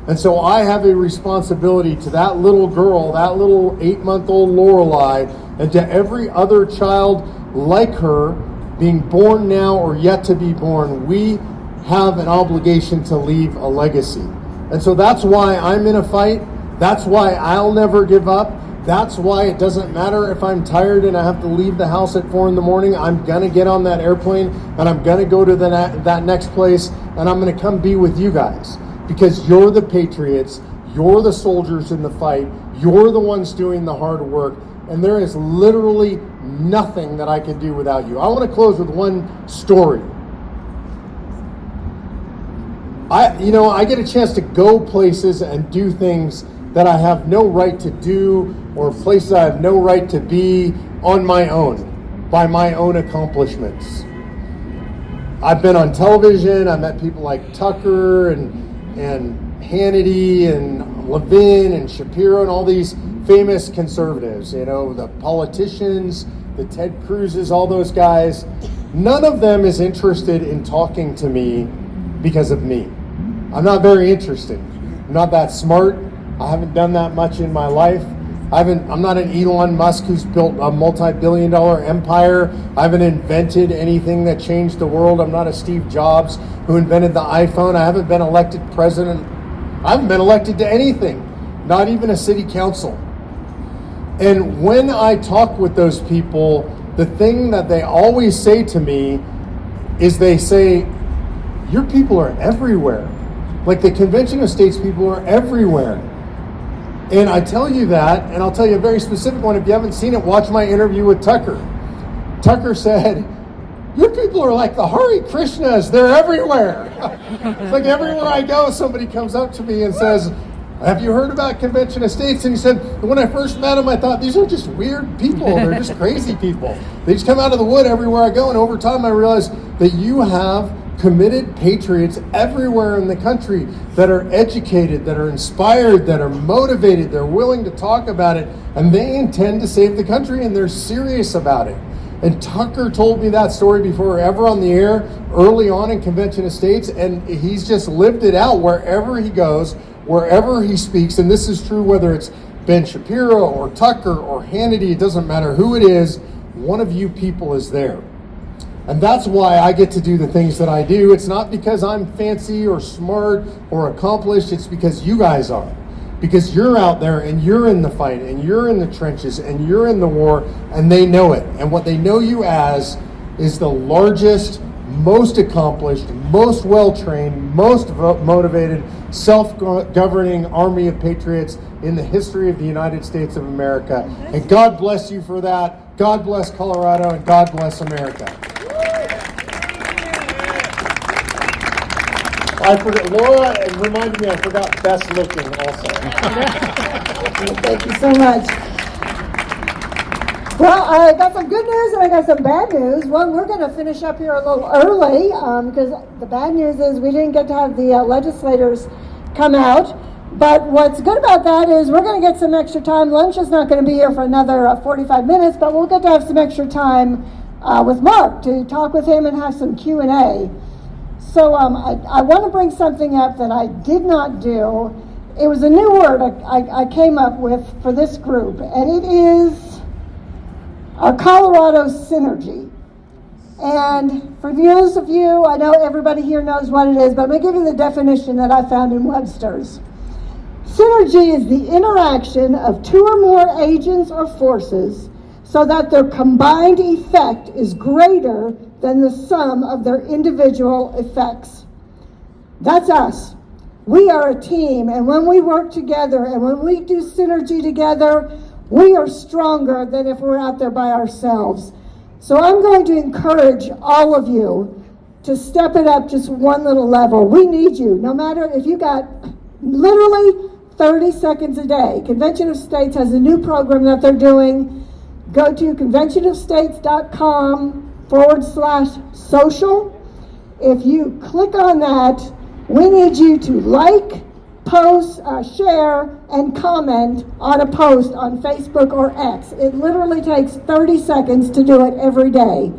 And so I have a responsibility to that little girl, that little 8-month-old Lorelei, and to every other child like her, being born now or yet to be born. We have an obligation to leave a legacy. And so that's why I'm in a fight. That's why I'll never give up. That's why it doesn't matter if I'm tired and I have to leave the house at 4 in the morning. I'm going to get on that airplane and I'm going to go to that next place, and I'm going to come be with you guys, because you're the patriots, you're the soldiers in the fight, you're the ones doing the hard work, and there is literally nothing that I can do without you. I want to close with one story. I get a chance to go places and do things that I have no right to do, or places I have no right to be on my own, by my own accomplishments. I've been on television. I met people like Tucker and Hannity and Levin and Shapiro and all these famous conservatives, the politicians, the Ted Cruzes, all those guys. None of them is interested in talking to me because of me. I'm not very interested. I'm not that smart. I haven't done that much in my life. I'm not an Elon Musk who's built a multi-billion-dollar empire. I haven't invented anything that changed the world. I'm not a Steve Jobs who invented the iPhone. I haven't been elected president. I haven't been elected to anything, not even a city council. And when I talk with those people, the thing that they always say to me is they say, your people are everywhere. Like the Convention of States people are everywhere. And I tell you that, and I'll tell you a very specific one. If you haven't seen it, watch my interview with Tucker. Tucker said, your people are like the Hare Krishnas. They're everywhere. It's like everywhere I go, somebody comes up to me and says, have you heard about Convention of States? And he said, when I first met them, I thought, these are just weird people. They're just crazy people. They just come out of the wood everywhere I go. And over time, I realized that you have committed patriots everywhere in the country that are educated, that are inspired, that are motivated, they're willing to talk about it, and they intend to save the country, and they're serious about it. And Tucker told me that story before we were ever on the air, early on in Convention of States, and he's just lived it out wherever he goes, wherever he speaks. And this is true whether it's Ben Shapiro or Tucker or Hannity, it doesn't matter who it is, one of you people is there. And that's why I get to do the things that I do. It's not because I'm fancy or smart or accomplished. It's because you guys are. Because you're out there and you're in the fight and you're in the trenches and you're in the war, and they know it. And what they know you as is the largest, most accomplished, most well-trained, most motivated, self-governing army of patriots in the history of the United States of America. And God bless you for that. God bless Colorado, and God bless America. I forgot, Laura reminded me I forgot best looking also. Thank you so much. Well, I got some good news and I got some bad news. Well, we're going to finish up here a little early because the bad news is we didn't get to have the legislators come out. But what's good about that is we're going to get some extra time. Lunch is not going to be here for another 45 minutes, but we'll get to have some extra time with Mark to talk with him and have some Q&A. So I want to bring something up that I did not do. It was a new word I came up with for this group, and it is our Colorado synergy. And for those of you, I know everybody here knows what it is, but I'm going to give you the definition that I found in Webster's. Synergy is the interaction of two or more agents or forces so that their combined effect is greater than the sum of their individual effects. That's us. We are a team, and when we work together and when we do synergy together, we are stronger than if we're out there by ourselves. So I'm going to encourage all of you to step it up just one little level. We need you, no matter if you got literally 30 seconds a day. Convention of States has a new program that they're doing. Go to conventionofstates.com/social. If you click on that, we need you to like, post, share, and comment on a post on Facebook or X. It literally takes 30 seconds to do it every day.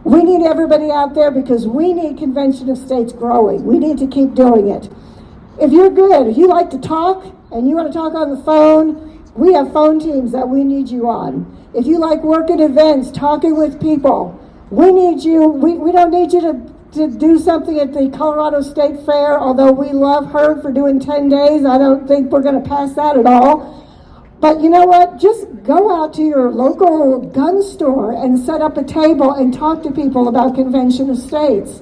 We need everybody out there because we need Convention of States growing. We need to keep doing it. If you're good, if you like to talk and you want to talk on the phone, we have phone teams that we need you on. If you like working events, talking with people, we need you. We don't need you to do something at the Colorado State Fair, although we love her for doing 10 days. I don't think we're going to pass that at all. But you know what? Just go out to your local gun store and set up a table and talk to people about Convention of States.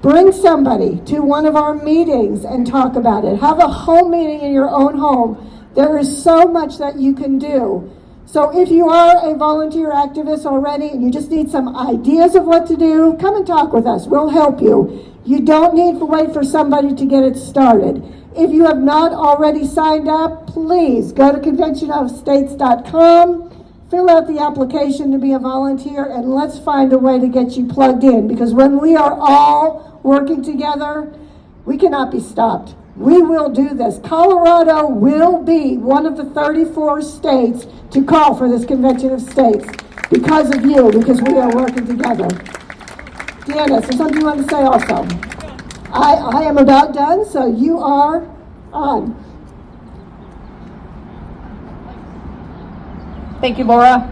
Bring somebody to one of our meetings and talk about it. Have a home meeting in your own home. There is so much that you can do. So if you are a volunteer activist already and you just need some ideas of what to do, come and talk with us. We'll help you. You don't need to wait for somebody to get it started. If you have not already signed up, please go to conventionofstates.com, fill out the application to be a volunteer, and let's find a way to get you plugged in, because when we are all working together, we cannot be stopped. We will do this. Colorado will be one of the 34 states to call for this Convention of States because of you, because we are working together. Deanna, is there something you want to say also? I am about done, so you are on. Thank you, Laura.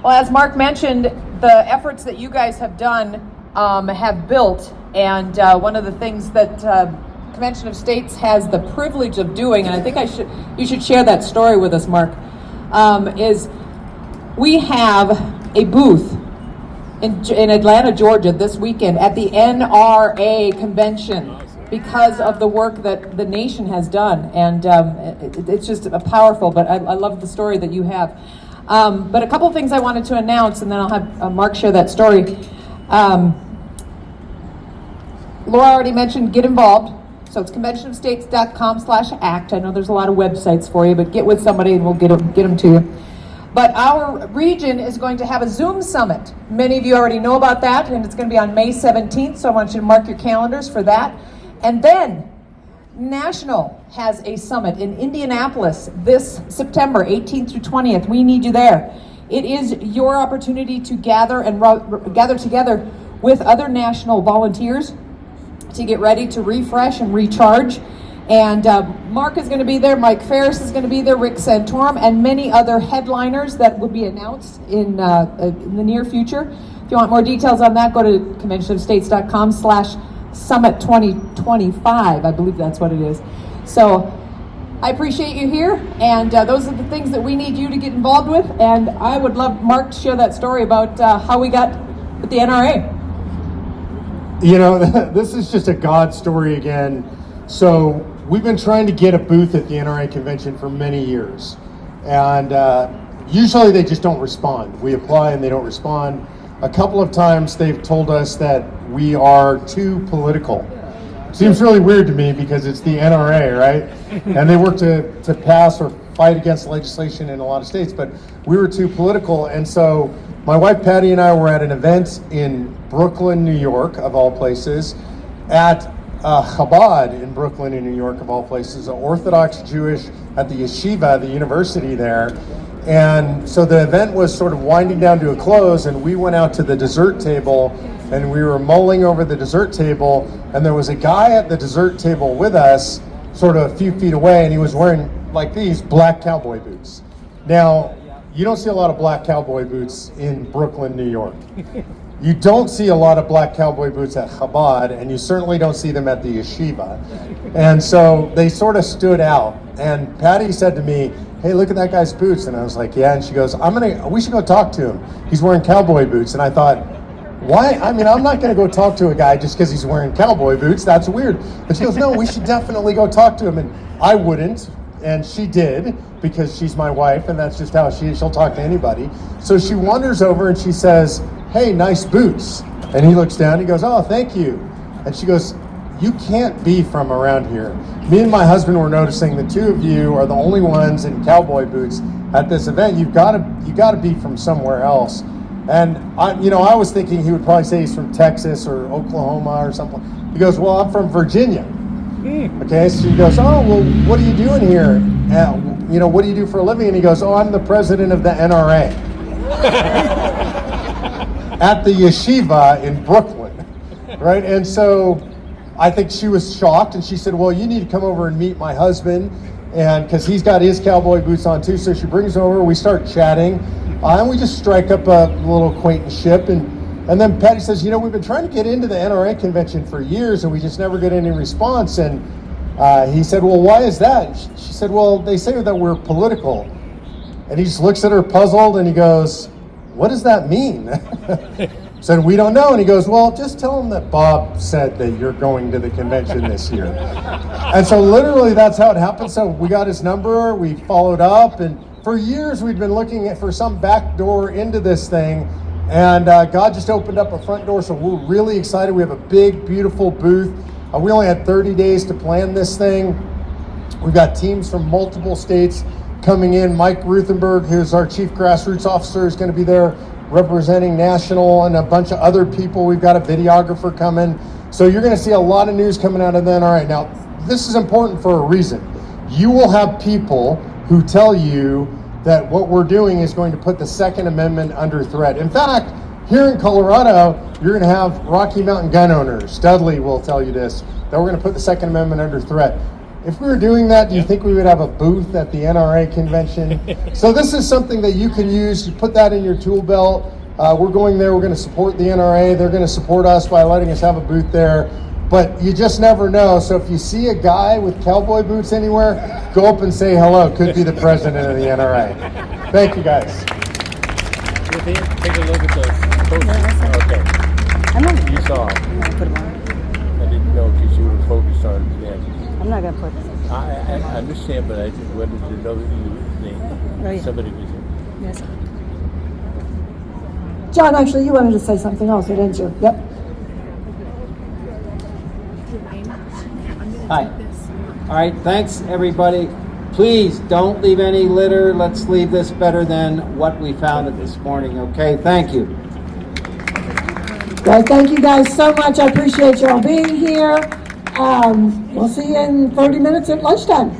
Well, as Mark mentioned, the efforts that you guys have done have built, and one of the things that Convention of States has the privilege of doing, and I think you should share that story with us, Mark, is we have a booth in Atlanta, Georgia this weekend at the NRA convention because of the work that the nation has done. And it's just powerful, but I love the story that you have. But a couple of things I wanted to announce, and then I'll have Mark share that story. Laura already mentioned get involved. So it's conventionofstates.com/act. I know there's a lot of websites for you, but get with somebody and we'll get them to you. But our region is going to have a Zoom summit. Many of you already know about that, and it's going to be on May 17th, so I want you to mark your calendars for that. And then National has a summit in Indianapolis this September 18th through 20th. We need you there. It is your opportunity to gather together with other National volunteers to get ready to refresh and recharge. And Mark is going to be there, Mike Ferris is going to be there, Rick Santorum, and many other headliners that will be announced in the near future. If you want more details on that, go to conventionofstates.com/summit 2025. I believe that's what it is. So I appreciate you here, and those are the things that we need you to get involved with. And I would love Mark to share that story about how we got with the NRA. You know, this is just a God story again. So we've been trying to get a booth at the NRA convention for many years. And usually they just don't respond. We apply and they don't respond. A couple of times they've told us that we are too political. Seems really weird to me because it's the NRA, right? And they work to pass or fight against legislation in a lot of states, but we were too political. And so my wife Patty and I were at an event in Brooklyn, New York, of all places, at Chabad in Brooklyn, in New York, of all places, an Orthodox Jewish at the yeshiva, the university there. And so the event was sort of winding down to a close, and we went out to the dessert table, and we were mulling over the dessert table, and there was a guy at the dessert table with us, sort of a few feet away, and he was wearing, like these, black cowboy boots. Now, you don't see a lot of black cowboy boots in Brooklyn, New York. You don't see a lot of black cowboy boots at Chabad, and you certainly don't see them at the yeshiva. And so they sort of stood out. And Patty said to me, "Hey, look at that guy's boots." And I was like, "Yeah." And she goes, "We should go talk to him. He's wearing cowboy boots." And I thought, why? I mean, I'm not going to go talk to a guy just because he's wearing cowboy boots. That's weird. But she goes, "No, we should definitely go talk to him." And I wouldn't. And she did, because she's my wife, and that's just how she'll talk to anybody. So she wanders over and she says, "Hey, nice boots." And he looks down and he goes, "Oh, thank you." And she goes, "You can't be from around here. Me and my husband were noticing the two of you are the only ones in cowboy boots at this event. You got to be from somewhere else." And I was thinking he would probably say he's from Texas or Oklahoma or something. He goes, "Well, I'm from Virginia." Okay, so she goes, "Oh, well, what are you doing here? What do you do for a living?" And he goes, "Oh, I'm the president of the NRA." At the yeshiva in Brooklyn, right? And so I think she was shocked, and she said, "Well, you need to come over and meet my husband, and because he's got his cowboy boots on too." So she brings him over, we start chatting, and we just strike up a little acquaintanceship. And then Patty says, "We've been trying to get into the NRA convention for years, and we just never get any response." And he said, "Well, why is that?" She said, "Well, they say that we're political." And he just looks at her puzzled and he goes, "What does that mean?" Said, "We don't know." And he goes, "Well, just tell him that Bob said that you're going to the convention this year." And so literally that's how it happened. So we got his number, we followed up, and for years we'd been looking for some back door into this thing. And God just opened up a front door, so we're really excited. We have a big, beautiful booth. We only had 30 days to plan this thing. We've got teams from multiple states coming in. Mike Ruthenberg, who's our chief grassroots officer, is going to be there representing national, and a bunch of other people. We've got a videographer coming. So you're going to see a lot of news coming out of the NRA. Now, this is important for a reason. You will have people who tell you that what we're doing is going to put the Second Amendment under threat. In fact, here in Colorado, you're going to have Rocky Mountain gun owners. Dudley will tell you this, that we're going to put the Second Amendment under threat. If we were doing that, do you think we would have a booth at the NRA convention? So this is something that you can use. You put that in your tool belt. We're going there. We're going to support the NRA. They're going to support us by letting us have a booth there. But you just never know. So if you see a guy with cowboy boots anywhere, go up and say hello. Could be the president of the NRA. Thank you, guys. Take a look at the posters. Okay. I'm not You saw. I'm gonna put them on. I didn't know because you were focused on I'm not gonna put them. I understand, but I just wanted to know that Oh, yeah. somebody was here. Yes. John, actually, you wanted to say something also, didn't you? Yep. Hi. All right, thanks everybody. Please don't leave any litter. Let's leave this better than what we found it this morning, okay? Thank you. Well, thank you guys so much. I appreciate you all being here. We'll see you in 30 minutes at lunchtime.